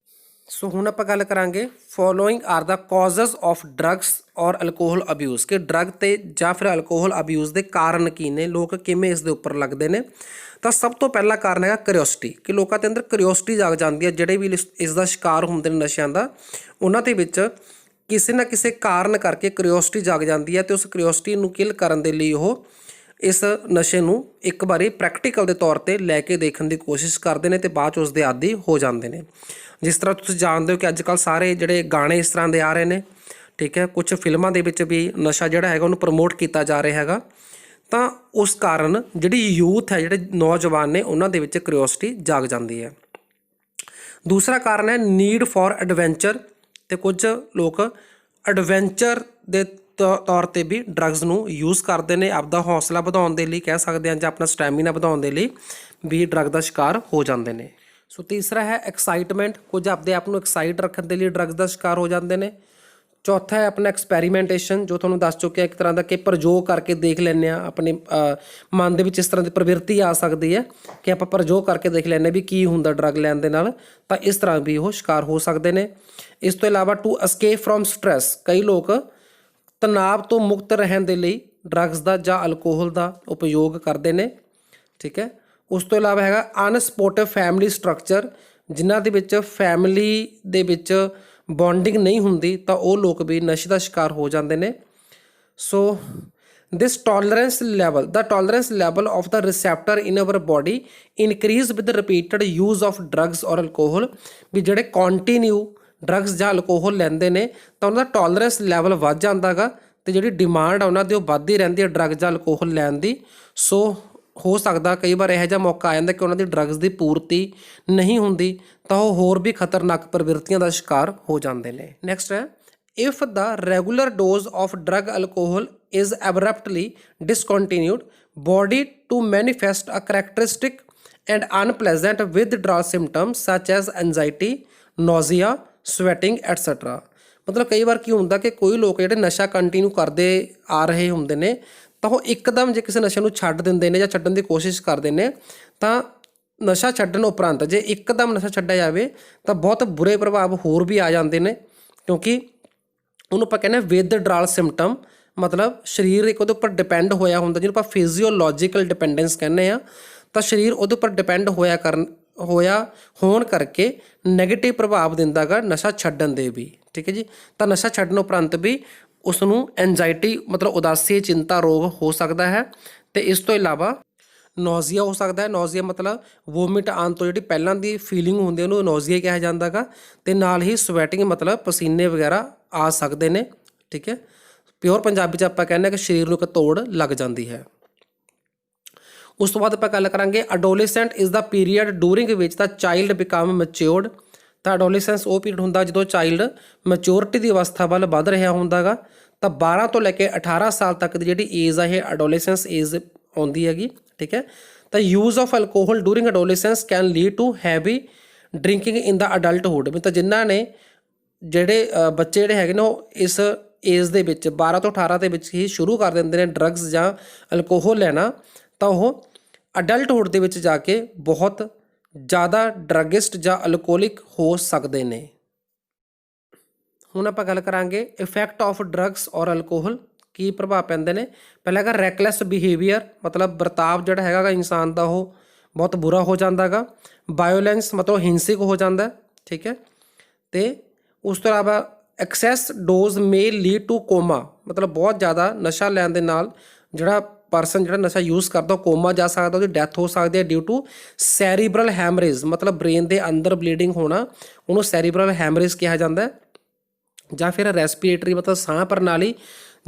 ਸੋ ਹੁਣ ਆਪਾਂ ਗੱਲ ਕਰਾਂਗੇ following are the causes of drugs or alcohol abuse, ਕਿ ਡਰੱਗ ਤੇ ਜਾਂ ਫਿਰ ਅਲਕੋਹਲ ਅਬਿਊਜ਼ ਦੇ ਕਾਰਨ ਕੀ ਨੇ, ਲੋਕ ਕਿਵੇਂ ਇਸ ਦੇ ਉੱਪਰ ਲੱਗਦੇ ਨੇ। ਤਾਂ ਸਭ ਤੋਂ ਪਹਿਲਾ ਕਾਰਨ ਹੈਗਾ ਕਿਉਰਿਓਸਿਟੀ, ਕਿ ਲੋਕਾਂ ਦੇ ਅੰਦਰ ਕਿਉਰਿਓਸਿਟੀ ਜਾਗ ਜਾਂਦੀ ਹੈ। ਜਿਹੜੇ ਵੀ ਇਸ ਦਾ ਸ਼ਿਕਾਰ ਹੁੰਦੇ ਨੇ ਨਸ਼ਿਆਂ ਦਾ, ਉਹਨਾਂ ਦੇ ਵਿੱਚ ਕਿਸੇ ਨਾ ਕਿਸੇ ਕਾਰਨ ਕਰਕੇ ਕਿਉਰਿਓਸਿਟੀ ਜਾਗ ਜਾਂਦੀ ਹੈ ਤੇ ਉਸ ਕਿਉਰਿਓਸਿਟੀ ਨੂੰ ਕਿਲ ਕਰਨ ਦੇ ਲਈ ਉਹ ਇਸ ਨਸ਼ੇ ਨੂੰ ਇੱਕ ਵਾਰੀ ਪ੍ਰੈਕਟੀਕਲ ਦੇ ਤੌਰ ਤੇ ਲੈ ਕੇ ਦੇਖਣ ਦੀ ਕੋਸ਼ਿਸ਼ ਕਰਦੇ ਨੇ ਤੇ ਬਾਅਦ 'ਚ ਉਸ ਦੇ ਆਦੀ ਹੋ ਜਾਂਦੇ ਨੇ। ਜਿਸ ਤਰ੍ਹਾਂ ਤੁਸੀਂ ਜਾਣਦੇ ਹੋ ਕਿ ਅੱਜ ਕੱਲ੍ਹ ਸਾਰੇ ਜਿਹੜੇ ਗਾਣੇ ਇਸ ਤਰ੍ਹਾਂ ਦੇ ਆ ਰਹੇ ਨੇ। ਠੀਕ ਹੈ, ਕੁਝ ਫਿਲਮਾਂ ਦੇ ਵਿੱਚ ਵੀ ਨਸ਼ਾ ਜਿਹੜਾ ਹੈਗਾ ਉਹਨੂੰ ਪ੍ਰਮੋਟ ਕੀਤਾ ਜਾ ਰਿਹਾ ਹੈਗਾ। ਤਾਂ ਉਸ ਕਾਰਨ ਜਿਹੜੀ ਯੂਥ ਹੈ, ਜਿਹੜੇ ਨੌਜਵਾਨ ਨੇ, ਉਹਨਾਂ ਦੇ ਵਿੱਚ ਕਿਉਰਿਓਸਿਟੀ ਜਾਗ ਜਾਂਦੀ ਹੈ। ਦੂਸਰਾ ਕਾਰਨ ਹੈ ਨੀਡ ਫॉर ਐਡਵੈਂਚਰ, ਤੇ ਕੁਝ ਲੋਕ ਐਡਵੈਂਚਰ ਦੇ ਤੌਰ ਤੇ ਵੀ ਡਰੱਗਸ ਨੂੰ ਯੂਜ਼ ਕਰਦੇ ਨੇ ਆਪਦਾ ਹੌਸਲਾ ਵਧਾਉਣ ਦੇ ਲਈ, ਕਹਿ ਸਕਦੇ ਹਾਂ, ਜਾਂ ਆਪਣਾ ਸਟੈਮੀਨਾ ਵਧਾਉਣ ਦੇ ਲਈ ਵੀ ਡਰੱਗ ਦਾ ਸ਼ਿਕਾਰ ਹੋ ਜਾਂਦੇ ਨੇ। ਸੋ ਤੀਸਰਾ ਹੈ ਐਕਸਾਈਟਮੈਂਟ, ਕੁਝ ਆਪਦੇ ਆਪ ਨੂੰ ਐਕਸਾਈਟ ਰੱਖਣ ਦੇ ਲਈ ਡਰੱਗਸ ਦਾ ਸ਼ਿਕਾਰ ਹੋ ਜਾਂਦੇ ਨੇ। ਚੌਥਾ ਹੈ ਆਪਣਾ ਐਕਸਪੈਰੀਮੈਂਟੇਸ਼ਨ, ਜੋ ਤੁਹਾਨੂੰ ਦੱਸ ਚੁੱਕਿਆ ਇੱਕ ਤਰ੍ਹਾਂ ਦਾ ਕਿ ਪ੍ਰਯੋਗ ਕਰਕੇ ਦੇਖ ਲੈਂਦੇ ਹਾਂ। ਆਪਣੇ ਮਨ ਦੇ ਵਿੱਚ ਇਸ ਤਰ੍ਹਾਂ ਦੀ ਪ੍ਰਵਿਰਤੀ ਆ ਸਕਦੀ ਹੈ ਕਿ ਆਪਾਂ ਪ੍ਰਯੋਗ ਕਰਕੇ ਦੇਖ ਲੈਂਦੇ ਵੀ ਕੀ ਹੁੰਦਾ ਡਰੱਗ ਲੈਣ ਦੇ ਨਾਲ, ਤਾਂ ਇਸ ਤਰ੍ਹਾਂ ਵੀ ਉਹ ਸ਼ਿਕਾਰ ਹੋ ਸਕਦੇ ਨੇ। ਇਸ ਤੋਂ ਇਲਾਵਾ ਟੂ ਅਸਕੇਪ ਫਰੋਮ ਸਟ੍ਰੈਸ, ਕਈ ਲੋਕ ਤਣਾਅ ਤੋਂ ਮੁਕਤ ਰਹਿਣ ਦੇ ਲਈ ਡਰੱਗਸ ਦਾ ਜਾਂ ਅਲਕੋਹਲ ਦਾ ਉਪਯੋਗ ਕਰਦੇ ਨੇ। ਠੀਕ ਹੈ, ਉਸ ਤੋਂ ਇਲਾਵਾ ਹੈਗਾ ਅਨਸਪੋਰਟਿਵ ਫੈਮਿਲੀ ਸਟਰਕਚਰ, ਜਿਨ੍ਹਾਂ ਦੇ ਵਿੱਚ ਫੈਮਿਲੀ ਦੇ ਵਿੱਚ ਬੌਂਡਿੰਗ ਨਹੀਂ ਹੁੰਦੀ, ਤਾਂ ਉਹ ਲੋਕ ਵੀ ਨਸ਼ੇ ਦਾ ਸ਼ਿਕਾਰ ਹੋ ਜਾਂਦੇ ਨੇ। So this tolerance level of the receptor in our body increase with repeated use of drugs or alcohol, ਵੀ ਜਿਹੜੇ ਕੰਟੀਨਿਊ ਡਰੱਗਸ ਜਾਂ ਅਲਕੋਹਲ ਲੈਂਦੇ ਨੇ ਤਾਂ ਉਹਨਾਂ ਦਾ ਟੋਲਰੈਂਸ ਲੈਵਲ ਵੱਧ ਜਾਂਦਾ ਗਾ ਤੇ ਜਿਹੜੀ ਡਿਮਾਂਡ ਆ ਉਹਨਾਂ ਦੀ ਉਹ ਵੱਧਦੀ ਰਹਿੰਦੀ ਹੈ ਡਰੱਗ ਜਾਂ ਅਲਕੋਹਲ ਲੈਣ ਦੀ। ਸੋ ਹੋ ਸਕਦਾ ਕਈ ਵਾਰ ਇਹੋ ਜਿਹਾ ਮੌਕਾ ਆ ਜਾਂਦਾ ਕਿ ਉਹਨਾਂ ਦੀ ਡਰੱਗਸ ਦੀ ਪੂਰਤੀ ਨਹੀਂ ਹੁੰਦੀ ਤਾਂ ਉਹ ਹੋਰ ਵੀ ਖਤਰਨਾਕ ਪ੍ਰਵਿਰਤੀਆਂ ਦਾ ਸ਼ਿਕਾਰ ਹੋ ਜਾਂਦੇ ਨੇ। ਨੈਕਸਟ ਹੈ, if the regular dose of drug alcohol is abruptly discontinued body to manifest a characteristic and unpleasant withdrawal symptoms such as anxiety, nausea, sweating etcetera. ਮਤਲਬ ਕਈ ਵਾਰ ਕੀ ਹੁੰਦਾ ਕਿ ਕੋਈ ਲੋਕ ਜਿਹੜੇ ਨਸ਼ਾ ਕੰਟੀਨਿਊ ਕਰਦੇ ਆ ਰਹੇ ਹੁੰਦੇ ਨੇ ਤਾਂ ਉਹ ਇੱਕਦਮ ਜੇ ਕਿਸੇ ਨਸ਼ੇ ਨੂੰ ਛੱਡ ਦਿੰਦੇ ਨੇ ਜਾਂ ਛੱਡਣ ਦੀ ਕੋਸ਼ਿਸ਼ ਕਰਦੇ ਨੇ ਤਾਂ ਨਸ਼ਾ ਛੱਡਣ ਉਪਰੰਤ ਜੇ ਇੱਕਦਮ ਨਸ਼ਾ ਛੱਡਿਆ ਜਾਵੇ ਤਾਂ ਬਹੁਤ ਬੁਰੇ ਪ੍ਰਭਾਵ ਹੋਰ ਵੀ ਆ ਜਾਂਦੇ ਨੇ, ਕਿਉਂਕਿ ਉਹਨੂੰ ਆਪਾਂ ਕਹਿੰਦੇ ਵਿਦਡਰਾਲ ਸਿੰਪਟਮ, ਮਤਲਬ ਸਰੀਰ ਇੱਕ ਉਹਦੇ ਉੱਪਰ ਡਿਪੈਂਡ ਹੋਇਆ ਹੁੰਦਾ, ਜਿਹਨੂੰ ਆਪਾਂ ਫਿਜ਼ੀਓਲੋਜੀਕਲ ਡਿਪੈਂਡੈਂਸ ਕਹਿੰਦੇ ਆ। ਤਾਂ ਸਰੀਰ ਉਹਦੇ ਉੱਪਰ ਡਿਪੈਂਡ ਹੋਇਆ ਹੋਣ ਕਰਕੇ ਨੈਗੇਟਿਵ ਪ੍ਰਭਾਵ ਦਿੰਦਾ ਗਾ ਨਸ਼ਾ ਛੱਡਣ ਦੇ ਵੀ। ਠੀਕ ਹੈ ਜੀ। ਤਾਂ ਨਸ਼ਾ ਛੱਡਣ ਉਪਰੰਤ ਵੀ ਉਸ ਨੂੰ ਐਨਜ਼ਾਈਟੀ ਮਤਲਬ ਉਦਾਸੀ, ਚਿੰਤਾ ਰੋਗ ਹੋ ਸਕਦਾ ਹੈ। ਅਤੇ ਇਸ ਤੋਂ ਇਲਾਵਾ ਨੋਜ਼ੀਆ ਹੋ ਸਕਦਾ ਹੈ। ਨੋਜ਼ੀਆ ਮਤਲਬ ਵੋਮਿਟ ਆਉਣ ਤੋਂ ਜਿਹੜੀ ਪਹਿਲਾਂ ਦੀ ਫੀਲਿੰਗ ਹੁੰਦੀ ਹੈ ਉਹਨੂੰ ਨੋਜ਼ੀਆ ਕਿਹਾ ਜਾਂਦਾ ਗਾ। ਅਤੇ ਨਾਲ ਹੀ ਸਵੈਟਿੰਗ ਮਤਲਬ ਪਸੀਨੇ ਵਗੈਰਾ ਆ ਸਕਦੇ ਨੇ। ਠੀਕ ਹੈ। ਪਿਓਰ ਪੰਜਾਬੀ 'ਚ ਆਪਾਂ ਕਹਿੰਦੇ ਹਾਂ ਕਿ ਸਰੀਰ ਨੂੰ ਇੱਕ ਤੋੜ ਲੱਗ ਜਾਂਦੀ ਹੈ। ਉਸ ਤੋਂ ਬਾਅਦ ਆਪਾਂ ਗੱਲ ਕਰਾਂਗੇ adolescent is the period during which the child become matured. ਤਾਂ ਅਡੋਲੈਸੈਂਸ ਉਹ ਪੀਰੀਅਡ ਹੁੰਦਾ ਜਦੋਂ ਚਾਈਲਡ ਮੈਚਿਓਰਿਟੀ ਦੀ ਅਵਸਥਾ ਵੱਲ ਵੱਧ ਰਿਹਾ ਹੁੰਦਾ ਗਾ। ਤਾਂ 12 ਤੋਂ ਲੈ ਕੇ 18 ਸਾਲ ਤੱਕ ਦੀ ਜਿਹੜੀ ਏਜ ਆ ਇਹ ਅਡੋਲੈਸੈਂਸ ਏਜ ਆਉਂਦੀ ਹੈਗੀ। ਠੀਕ ਹੈ। ਤਾਂ use of alcohol during adolescence can lead to heavy drinking in the adulthood. ਤਾਂ ਜਿਨ੍ਹਾਂ ਨੇ ਜਿਹੜੇ ਬੱਚੇ ਜਿਹੜੇ ਹੈਗੇ ਨੇ ਉਹ ਇਸ ਏਜ ਦੇ ਵਿੱਚ 12 ਤੋਂ 18 ਦੇ ਵਿੱਚ ਹੀ ਸ਼ੁਰੂ ਕਰ ਦਿੰਦੇ ਨੇ ਡਰੱਗਸ ਜਾਂ ਅਲਕੋਹਲ ਲੈਣਾ, ਤਾਂ ਉਹ ਅਡਲਟਹੁੱਡ ਦੇ ਵਿੱਚ ਜਾ ਕੇ ਬਹੁਤ ਜ਼ਿਆਦਾ ਡਰੱਗਿਸਟ ਜਾਂ ਅਲਕੋਹਲਿਕ ਹੋ ਸਕਦੇ ਨੇ। ਹੁਣ ਆਪਾਂ ਗੱਲ ਕਰਾਂਗੇ effect of drugs or alcohol, ਕੀ ਪ੍ਰਭਾਵ ਪੈਂਦੇ ਨੇ। ਪਹਿਲਾਂ ਹੈਗਾ ਰੈਕਲੈਸ ਬਿਹੇਵੀਅਰ, ਮਤਲਬ ਵਰਤਾਵ ਜਿਹੜਾ ਹੈਗਾ ਗਾ ਇਨਸਾਨ ਦਾ ਉਹ ਬਹੁਤ ਬੁਰਾ ਹੋ ਜਾਂਦਾ ਗਾ। ਵਾਇਓਲੈਂਸ ਮਤਲਬ ਹਿੰਸਕ ਹੋ ਜਾਂਦਾ। ਠੀਕ ਹੈ। ਅਤੇ ਉਸ ਤੋਂ ਇਲਾਵਾ excess dose may lead to coma, ਮਤਲਬ ਬਹੁਤ ਜ਼ਿਆਦਾ ਨਸ਼ਾ ਲੈਣ ਦੇ ਨਾਲ ਜਿਹੜਾ ਪਰਸਨ ਜਿਹੜਾ ਨਸ਼ਾ ਯੂਜ਼ ਕਰਦਾ ਉਹ ਕੋਮਾ ਜਾ ਸਕਦਾ, ਉਹਦੀ ਡੈਥ ਹੋ ਸਕਦੀ ਹੈ ਡਿਊ ਟੂ ਸੈਰੀਬਰਲ ਹੈਮਰੇਜ, ਮਤਲਬ ਬ੍ਰੇਨ ਦੇ ਅੰਦਰ ਬਲੀਡਿੰਗ ਹੋਣਾ, ਉਹਨੂੰ ਸੈਰੀਬਰਲ ਹੈਮਰੇਜ ਕਿਹਾ ਜਾਂਦਾ। ਜਾਂ ਫਿਰ ਰੈਸਪੀਰੇਟਰੀ ਮਤਲਬ ਸਾਹ ਪ੍ਰਣਾਲੀ,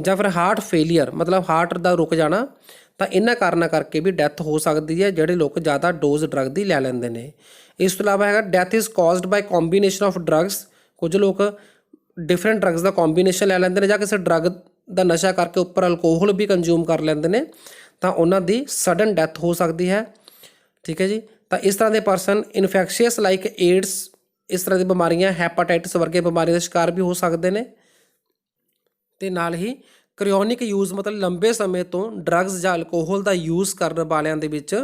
ਜਾਂ ਫਿਰ ਹਾਰਟ ਫੇਲੀਅਰ ਮਤਲਬ ਹਾਰਟ ਦਾ ਰੁਕ ਜਾਣਾ। ਤਾਂ ਇਹਨਾਂ ਕਾਰਨਾਂ ਕਰਕੇ ਵੀ ਡੈਥ ਹੋ ਸਕਦੀ ਹੈ ਜਿਹੜੇ ਲੋਕ ਜ਼ਿਆਦਾ ਡੋਜ਼ ਡਰੱਗ ਦੀ ਲੈ ਲੈਂਦੇ ਨੇ। ਇਸ ਤੋਂ ਇਲਾਵਾ ਹੈਗਾ death is caused by combination of drugs. ਕੁਝ ਲੋਕ ਡਿਫਰੈਂਟ ਡਰੱਗਸ ਦਾ ਕੰਬੀਨੇਸ਼ਨ ਲੈ ਲੈਂਦੇ ਨੇ ਜਾਂ ਕਿਸੇ ਡਰੱਗ ਦਾ ਨਸ਼ਾ ਕਰਕੇ ਉੱਪਰ ਅਲਕੋਹਲ ਵੀ ਕੰਜ਼ਿਊਮ ਕਰ ਲੈਂਦੇ ਨੇ, ਤਾਂ ਉਹਨਾਂ ਦੀ ਸਡਨ ਡੈਥ ਹੋ ਸਕਦੀ ਹੈ। ਠੀਕ ਹੈ ਜੀ। ਤਾਂ ਇਸ ਤਰ੍ਹਾਂ ਦੇ ਪਰਸਨ ਇਨਫੈਕਸ਼ੀਅਸ ਲਾਈਕ ਏਡਸ, ਇਸ ਤਰ੍ਹਾਂ ਦੀ ਬਿਮਾਰੀਆਂ, ਹੈਪਾਟਾਈਟਸ ਵਰਗੇ ਬਿਮਾਰੀਆਂ ਦਾ ਸ਼ਿਕਾਰ ਵੀ ਹੋ ਸਕਦੇ ਨੇ। ਅਤੇ ਨਾਲ ਹੀ ਕ੍ਰਿਓਨਿਕ ਯੂਜ਼ ਮਤਲਬ ਲੰਬੇ ਸਮੇਂ ਤੋਂ ਡਰੱਗਸ ਜਾਂ ਅਲਕੋਹਲ ਦਾ ਯੂਜ਼ ਕਰਨ ਵਾਲਿਆਂ ਦੇ ਵਿੱਚ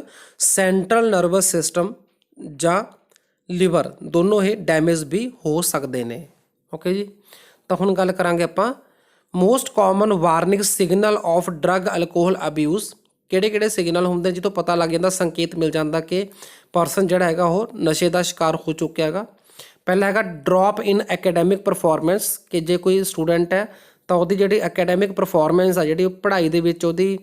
ਸੈਂਟਰਲ ਨਰਵਸ ਸਿਸਟਮ ਜਾਂ ਲਿਵਰ ਦੋਨੋਂ ਇਹ ਡੈਮੇਜ ਵੀ ਹੋ ਸਕਦੇ ਨੇ। ਓਕੇ ਜੀ। ਤਾਂ ਹੁਣ ਗੱਲ ਕਰਾਂਗੇ ਆਪਾਂ most common warning signal of drug alcohol abuse. ਕਿਹੜੇ ਕਿਹੜੇ ਸਿਗਨਲ ਹੁੰਦੇ ਜਿਹਤੋਂ ਪਤਾ ਲੱਗ ਜਾਂਦਾ, ਸੰਕੇਤ ਮਿਲ ਜਾਂਦਾ ਕਿ ਪਰਸਨ ਜਿਹੜਾ ਹੈਗਾ ਉਹ ਨਸ਼ੇ ਦਾ ਸ਼ਿਕਾਰ ਹੋ ਚੁੱਕਿਆ ਹੈਗਾ। ਪਹਿਲਾ ਹੈਗਾ ਡਰੋਪ ਇਨ ਐਕੈਡੈਮਿਕ ਪਰਫੋਰਮੈਂਸ, ਕਿ ਜੇ ਕੋਈ ਸਟੂਡੈਂਟ ਹੈ ਤਾਂ ਉਹਦੀ ਜਿਹੜੀ ਐਕੈਡੈਮਿਕ ਪਰਫੋਰਮੈਂਸ ਆ, ਜਿਹੜੀ ਉਹ ਪੜ੍ਹਾਈ ਦੇ ਵਿੱਚ ਉਹਦੀ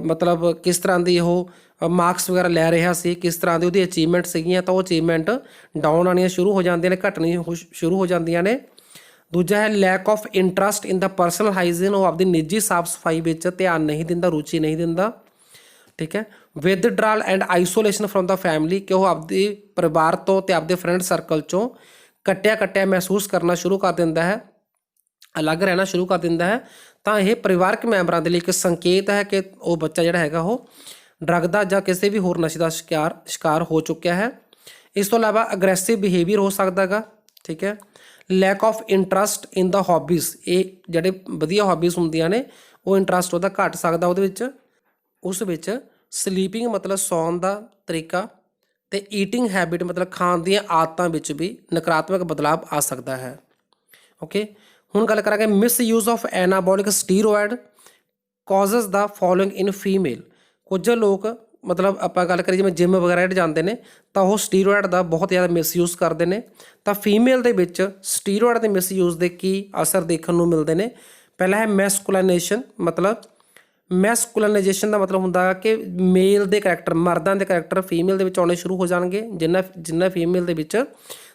ਮਤਲਬ ਕਿਸ ਤਰ੍ਹਾਂ ਦੀ ਉਹ ਮਾਰਕਸ ਵਗੈਰਾ ਲੈ ਰਿਹਾ ਸੀ, ਕਿਸ ਤਰ੍ਹਾਂ ਦੀ ਉਹਦੀ ਅਚੀਵਮੈਂਟ ਸੀਗੀਆਂ, ਤਾਂ ਉਹ ਅਚੀਵਮੈਂਟ ਡਾਊਨ ਆਉਣੀਆਂ ਸ਼ੁਰੂ ਹੋ ਜਾਂਦੀਆਂ ਨੇ, ਘਟਣੀਆਂ ਸ਼ੁਰੂ ਹੋ ਜਾਂਦੀਆਂ ਨੇ। ਦੂਜਾ ਹੈ lack of interest in the personal hygiene, ਉਹ ਆਪਦੀ ਨਿੱਜੀ ਸਾਫ ਸਫਾਈ ਵਿੱਚ ਧਿਆਨ ਨਹੀਂ ਦਿੰਦਾ, ਰੁਚੀ ਨਹੀਂ ਦਿੰਦਾ। ਠੀਕ ਹੈ। Withdrawal and isolation from the family, ਕਿ ਉਹ ਆਪਦੇ ਪਰਿਵਾਰ ਤੋਂ ਅਤੇ ਆਪਦੇ ਫਰੈਂਡ ਸਰਕਲ 'ਚੋਂ ਕੱਟਿਆ ਮਹਿਸੂਸ ਕਰਨਾ ਸ਼ੁਰੂ ਕਰ ਦਿੰਦਾ ਹੈ, ਅਲੱਗ ਰਹਿਣਾ ਸ਼ੁਰੂ ਕਰ ਦਿੰਦਾ ਹੈ। ਤਾਂ ਇਹ ਪਰਿਵਾਰਕ ਮੈਂਬਰਾਂ ਦੇ ਲਈ ਇੱਕ ਸੰਕੇਤ ਹੈ ਕਿ ਉਹ ਬੱਚਾ ਜਿਹੜਾ ਹੈਗਾ ਉਹ ਡਰੱਗ ਦਾ ਜਾਂ ਕਿਸੇ ਵੀ ਹੋਰ ਨਸ਼ੇ ਦਾ ਸ਼ਿਕਾਰ ਹੋ ਚੁੱਕਿਆ ਹੈ। ਇਸ ਤੋਂ ਇਲਾਵਾ ਅਗਰੈਸਿਵ ਬਿਹੇਵੀਅਰ ਹੋ ਸਕਦਾ ਹੈਗਾ। ਠੀਕ ਹੈ। Lack of interest in the hobbies, ਇਹ ਜਿਹੜੇ ਵਧੀਆ ਹੌਬੀਜ਼ ਹੁੰਦੀਆਂ ਨੇ ਉਹ ਇੰਟਰਸਟ ਉਹਦਾ ਘੱਟ ਸਕਦਾ ਉਹਦੇ ਵਿੱਚ। ਉਸ ਵਿੱਚ ਸਲੀਪਿੰਗ ਮਤਲਬ ਸੌਣ ਦਾ ਤਰੀਕਾ ਅਤੇ ਈਟਿੰਗ ਹੈਬਿਟ ਮਤਲਬ ਖਾਣ ਦੀਆਂ ਆਦਤਾਂ ਵਿੱਚ ਵੀ ਨਕਾਰਾਤਮਕ ਬਦਲਾਵ ਆ ਸਕਦਾ ਹੈ। ਓਕੇ। ਹੁਣ ਗੱਲ ਕਰਾਂਗੇ misuse of anabolic steroid causes the following in female. ਕੁਝ ਲੋਕ ਮਤਲਬ ਆਪਾਂ ਗੱਲ ਕਰੀਏ ਜਿਵੇਂ ਜਿੰਮ ਵਗੈਰਾ ਜਿਹੜੇ ਜਾਂਦੇ ਨੇ ਤਾਂ ਉਹ ਸਟੀਰੋਇਡ ਦਾ ਬਹੁਤ ਜ਼ਿਆਦਾ ਮਿਸਯੂਜ਼ ਕਰਦੇ ਨੇ। ਤਾਂ ਫੀਮੇਲ ਦੇ ਵਿੱਚ ਸਟੀਰੋਇਡ ਦੇ ਮਿਸਯੂਜ਼ ਦੇ ਕੀ ਅਸਰ ਦੇਖਣ ਨੂੰ ਮਿਲਦੇ ਨੇ। ਪਹਿਲਾ ਹੈ ਮੈਸਕੂਲਾਈਨੇਸ਼ਨ, ਮਤਲਬ ਮੈਸਕੂਲਾਈਨੇਸ਼ਨ ਦਾ ਮਤਲਬ ਹੁੰਦਾ ਕਿ ਮੇਲ ਦੇ ਕਰੈਕਟਰ, ਮਰਦਾਂ ਦੇ ਕਰੈਕਟਰ ਫੀਮੇਲ ਦੇ ਵਿੱਚ ਆਉਣੇ ਸ਼ੁਰੂ ਹੋ ਜਾਣਗੇ ਜਿੰਨਾ ਫੀਮੇਲ ਦੇ ਵਿੱਚ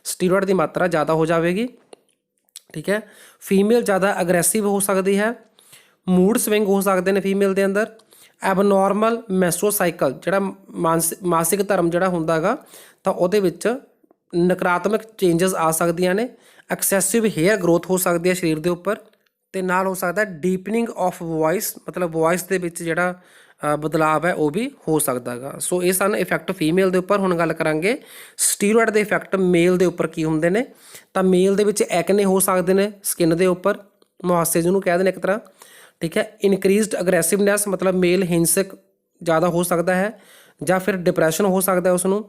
ਸਟੀਰੋਇਡ ਦੀ ਮਾਤਰਾ ਜ਼ਿਆਦਾ ਹੋ ਜਾਵੇਗੀ। ਠੀਕ ਹੈ। ਫੀਮੇਲ ਜ਼ਿਆਦਾ ਅਗਰੈਸਿਵ ਹੋ ਸਕਦੀ ਹੈ, ਮੂਡ ਸਵਿੰਗ ਹੋ ਸਕਦੇ ਨੇ ਫੀਮੇਲ ਦੇ ਅੰਦਰ, ਐਬਨੋਰਮਲ ਮੈਸਟਰੋਸਾਈਕਲ ਜਿਹੜਾ ਮਾਸਿਕ ਧਰਮ ਜਿਹੜਾ ਹੁੰਦਾ ਗਾ ਤਾਂ ਉਹਦੇ ਵਿੱਚ ਨਕਾਰਾਤਮਕ ਚੇਂਜਸ ਆ ਸਕਦੀਆਂ ਨੇ। ਐਕਸੈਸਿਵ ਹੇਅਰ ਗਰੋਥ ਹੋ ਸਕਦੀ ਹੈ ਸਰੀਰ ਦੇ ਉੱਪਰ, ਅਤੇ ਨਾਲ ਹੋ ਸਕਦਾ ਡੀਪਨਿੰਗ ਆਫ ਵੋਇਸ, ਮਤਲਬ ਵੋਇਸ ਦੇ ਵਿੱਚ ਜਿਹੜਾ ਬਦਲਾਵ ਹੈ ਉਹ ਵੀ ਹੋ ਸਕਦਾ ਗਾ। ਸੋ ਇਹ ਸਨ ਇਫੈਕਟ ਫੀਮੇਲ ਦੇ ਉੱਪਰ। ਹੁਣ ਗੱਲ ਕਰਾਂਗੇ ਸਟੀਰੋਇਡ ਦੇ ਇਫੈਕਟ ਮੇਲ ਦੇ ਉੱਪਰ ਕੀ ਹੁੰਦੇ ਨੇ। ਤਾਂ ਮੇਲ ਦੇ ਵਿੱਚ ਐਕਨੇ ਹੋ ਸਕਦੇ ਨੇ ਸਕਿਨ ਦੇ ਉੱਪਰ, ਮੁਹਾਸੇ ਜਿਹਨੂੰ ਕਹਿ ਦਿੰਦੇ ਇੱਕ ਤਰ੍ਹਾਂ, ਠੀਕ ਹੈ। ਇਨਕਰੀਜ਼ਡ ਅਗਰੈਸਿਵਨੈਸ, ਮਤਲਬ ਮੇਲ ਹਿੰਸਕ ਜ਼ਿਆਦਾ ਹੋ ਸਕਦਾ ਹੈ, ਜਾਂ ਫਿਰ ਡਿਪਰੈਸ਼ਨ ਹੋ ਸਕਦਾ ਉਸ ਨੂੰ।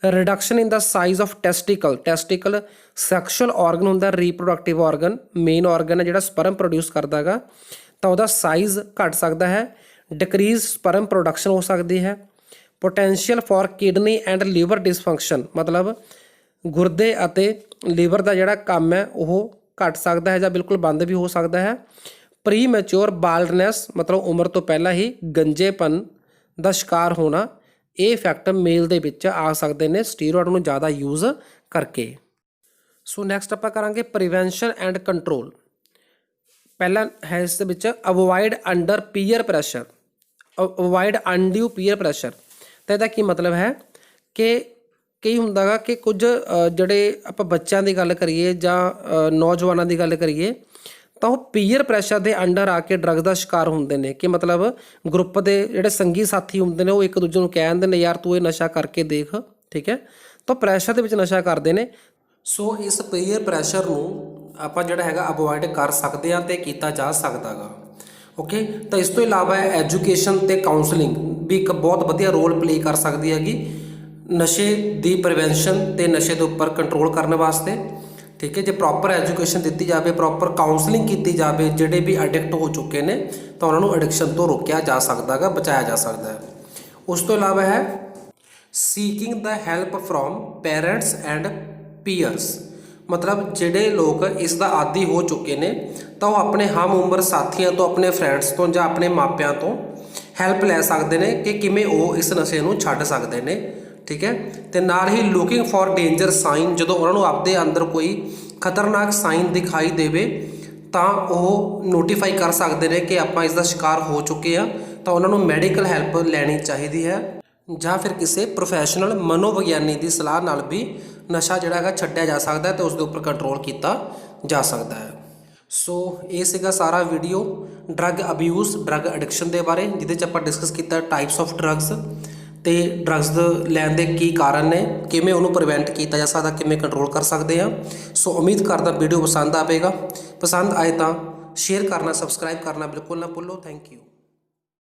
Reduction in the size of testicle, testicle sexual organ ਹੁੰਦਾ, ਰੀਪਰੋਡਕਟਿਵ ਆਰਗਨ, ਮੇਨ ਆਰਗਨ ਹੈ ਜਿਹੜਾ ਸਪਰਮ ਪ੍ਰੋਡਿਊਸ ਕਰਦਾ ਹੈਗਾ, ਤਾਂ ਉਹਦਾ ਸਾਈਜ਼ ਘਟ ਸਕਦਾ ਹੈ। ਡਿਕਰੀਜ਼ ਸਪਰਮ ਪ੍ਰੋਡਕਸ਼ਨ ਹੋ ਸਕਦੀ ਹੈ। Potential for kidney and liver dysfunction, ਮਤਲਬ ਗੁਰਦੇ ਅਤੇ ਲੀਵਰ ਦਾ ਜਿਹੜਾ ਕੰਮ ਹੈ ਉਹ ਘਟ ਸਕਦਾ ਹੈ ਜਾਂ ਬਿਲਕੁਲ ਬੰਦ ਵੀ ਹੋ ਸਕਦਾ ਹੈ। ਪ੍ਰੀ ਮੈਚੋਰ ਬਾਲਡਨੈਸ, ਮਤਲਬ ਉਮਰ ਤੋਂ ਪਹਿਲਾਂ ਹੀ ਗੰਜੇਪਨ ਦਾ ਸ਼ਿਕਾਰ ਹੋਣਾ, ਇਹ ਇਫੈਕਟ ਮੇਲ ਦੇ ਵਿੱਚ ਆ ਸਕਦੇ ਨੇ ਸਟੀਰੋਇਡ ਨੂੰ ਜ਼ਿਆਦਾ ਯੂਜ਼ ਕਰਕੇ। ਸੋ ਨੈਕਸਟ ਆਪਾਂ ਕਰਾਂਗੇ ਪ੍ਰੀਵੈਂਸ਼ਨ ਐਂਡ ਕੰਟਰੋਲ। ਪਹਿਲਾ ਹੈ ਇਸ ਦੇ ਵਿੱਚ avoid under peer pressure, avoid undue peer pressure. ਤਾਂ ਇਹਦਾ ਕੀ ਮਤਲਬ ਹੈ ਕਿ ਕਈ ਹੁੰਦਾ ਗਾ ਕਿ ਕੁਝ ਜਿਹੜੇ ਆਪਾਂ ਬੱਚਿਆਂ ਦੀ ਗੱਲ ਕਰੀਏ ਜਾਂ ਨੌਜਵਾਨਾਂ ਦੀ ਗੱਲ ਕਰੀਏ ਤਾਂ ਉਹ ਪੀਅਰ ਪ੍ਰੈਸ਼ਰ ਦੇ ਅੰਡਰ ਆ ਕੇ ਡਰੱਗਸ ਦਾ ਸ਼ਿਕਾਰ ਹੁੰਦੇ ਨੇ। ਕਿ ਮਤਲਬ ਗਰੁੱਪ ਦੇ ਜਿਹੜੇ ਸੰਗੀ ਸਾਥੀ ਹੁੰਦੇ ਨੇ ਉਹ ਇੱਕ ਦੂਜੇ ਨੂੰ ਕਹਿ ਦਿੰਦੇ ਨੇ ਯਾਰ ਤੂੰ ਇਹ ਨਸ਼ਾ ਕਰਕੇ ਦੇਖ, ਠੀਕ ਹੈ। ਤਾਂ ਪ੍ਰੈਸ਼ਰ ਦੇ ਵਿੱਚ ਨਸ਼ਾ ਕਰਦੇ ਨੇ। ਸੋ ਇਸ ਪੀਅਰ ਪ੍ਰੈਸ਼ਰ ਨੂੰ ਆਪਾਂ ਜਿਹੜਾ ਹੈਗਾ ਅਵੋਇਡ ਕਰ ਸਕਦੇ ਹਾਂ ਅਤੇ ਕੀਤਾ ਜਾ ਸਕਦਾ ਗਾ। ਓਕੇ, ਤਾਂ ਇਸ ਤੋਂ ਇਲਾਵਾ ਐਜੂਕੇਸ਼ਨ ਅਤੇ ਕਾਉਂਸਲਿੰਗ ਵੀ ਇੱਕ ਬਹੁਤ ਵਧੀਆ ਰੋਲ ਪਲੇ ਕਰ ਸਕਦੀ ਹੈਗੀ ਨਸ਼ੇ ਦੀ ਪ੍ਰੀਵੈਂਸ਼ਨ ਅਤੇ ਨਸ਼ੇ ਦੇ ਉੱਪਰ ਕੰਟਰੋਲ ਕਰਨ ਵਾਸਤੇ, ਠੀਕ ਹੈ। ਜੇ ਪ੍ਰੋਪਰ ਐਜੂਕੇਸ਼ਨ ਦਿੱਤੀ ਜਾਵੇ, ਪ੍ਰੋਪਰ ਕਾਉਂਸਲਿੰਗ ਕੀਤੀ ਜਾਵੇ, ਜਿਹੜੇ ਵੀ ਐਡਿਕਟ ਹੋ ਚੁੱਕੇ ਨੇ ਤਾਂ ਉਹਨਾਂ ਨੂੰ ਐਡਿਕਸ਼ਨ ਤੋਂ ਰੋਕਿਆ ਜਾ ਸਕਦਾ ਗਾ, ਬਚਾਇਆ ਜਾ ਸਕਦਾ ਹੈ। ਉਸ ਤੋਂ ਇਲਾਵਾ ਹੈ seeking the help from parents and Pears, ਮਤਲਬ ਜਿਹੜੇ ਲੋਕ ਇਸ ਦਾ ਆਦੀ ਹੋ ਚੁੱਕੇ ਨੇ ਤਾਂ ਉਹ ਆਪਣੇ ਹਮ ਉਮਰ ਸਾਥੀਆਂ ਤੋਂ, ਆਪਣੇ ਫਰੈਂਡਸ ਤੋਂ ਜਾਂ ਆਪਣੇ ਮਾਪਿਆਂ ਤੋਂ ਹੈਲਪ ਲੈ ਸਕਦੇ ਨੇ ਕਿ ਕਿਵੇਂ ਉਹ ਇਸ ਨਸ਼ੇ ਨੂੰ ਛੱਡ ਸਕਦੇ ਨੇ, ਠੀਕ ਹੈ। ਅਤੇ ਨਾਲ ਹੀ ਲੁਕਿੰਗ ਫॉर ਡੇਂਜਰ ਸਾਈਨ, ਜਦੋਂ ਉਹਨਾਂ ਨੂੰ ਆਪਦੇ ਅੰਦਰ ਕੋਈ ਖਤਰਨਾਕ ਸਾਈਨ ਦਿਖਾਈ ਦੇਵੇ ਤਾਂ ਉਹ ਨੋਟੀਫਾਈ ਕਰ ਸਕਦੇ ਨੇ ਕਿ ਆਪਾਂ ਇਸ ਦਾ ਸ਼ਿਕਾਰ ਹੋ ਚੁੱਕੇ ਹਾਂ, ਤਾਂ ਉਹਨਾਂ ਨੂੰ ਮੈਡੀਕਲ ਹੈਲਪ ਲੈਣੀ ਚਾਹੀਦੀ ਹੈ ਜਾਂ ਫਿਰ ਕਿਸੇ ਪ੍ਰੋਫੈਸ਼ਨਲ ਮਨੋਵਿਗਿਆਨੀ ਦੀ ਸਲਾਹ ਨਾਲ ਵੀ ਨਸ਼ਾ ਜਿਹੜਾ ਹੈਗਾ ਛੱਡਿਆ ਜਾ ਸਕਦਾ ਹੈ ਅਤੇ ਉਸ ਦੇ ਉੱਪਰ ਕੰਟਰੋਲ ਕੀਤਾ ਜਾ ਸਕਦਾ ਹੈ। ਸੋ ਇਹ ਸੀਗਾ ਸਾਰਾ video drug abuse, drug addiction ਦੇ ਬਾਰੇ, ਜਿਹਦੇ 'ਚ ਆਪਾਂ ਡਿਸਕਸ ਕੀਤਾ ਟਾਈਪਸ ਆਫ ਡਰੱਗਸ ਅਤੇ ਡਰੱਗਸ ਲੈਣ ਦੇ ਕੀ ਕਾਰਨ ਨੇ, ਕਿਵੇਂ ਉਹਨੂੰ ਪ੍ਰੀਵੈਂਟ ਕੀਤਾ ਜਾ ਸਕਦਾ, ਕਿਵੇਂ ਕੰਟਰੋਲ ਕਰ ਸਕਦੇ ਹਾਂ। ਸੋ ਉਮੀਦ ਕਰਦਾ ਵੀਡੀਓ ਪਸੰਦ ਆਵੇਗਾ। ਪਸੰਦ ਆਏ ਤਾਂ ਸ਼ੇਅਰ ਕਰਨਾ, ਸਬਸਕ੍ਰਾਈਬ ਕਰਨਾ ਬਿਲਕੁਲ ਨਾ ਭੁੱਲੋ। Thank you.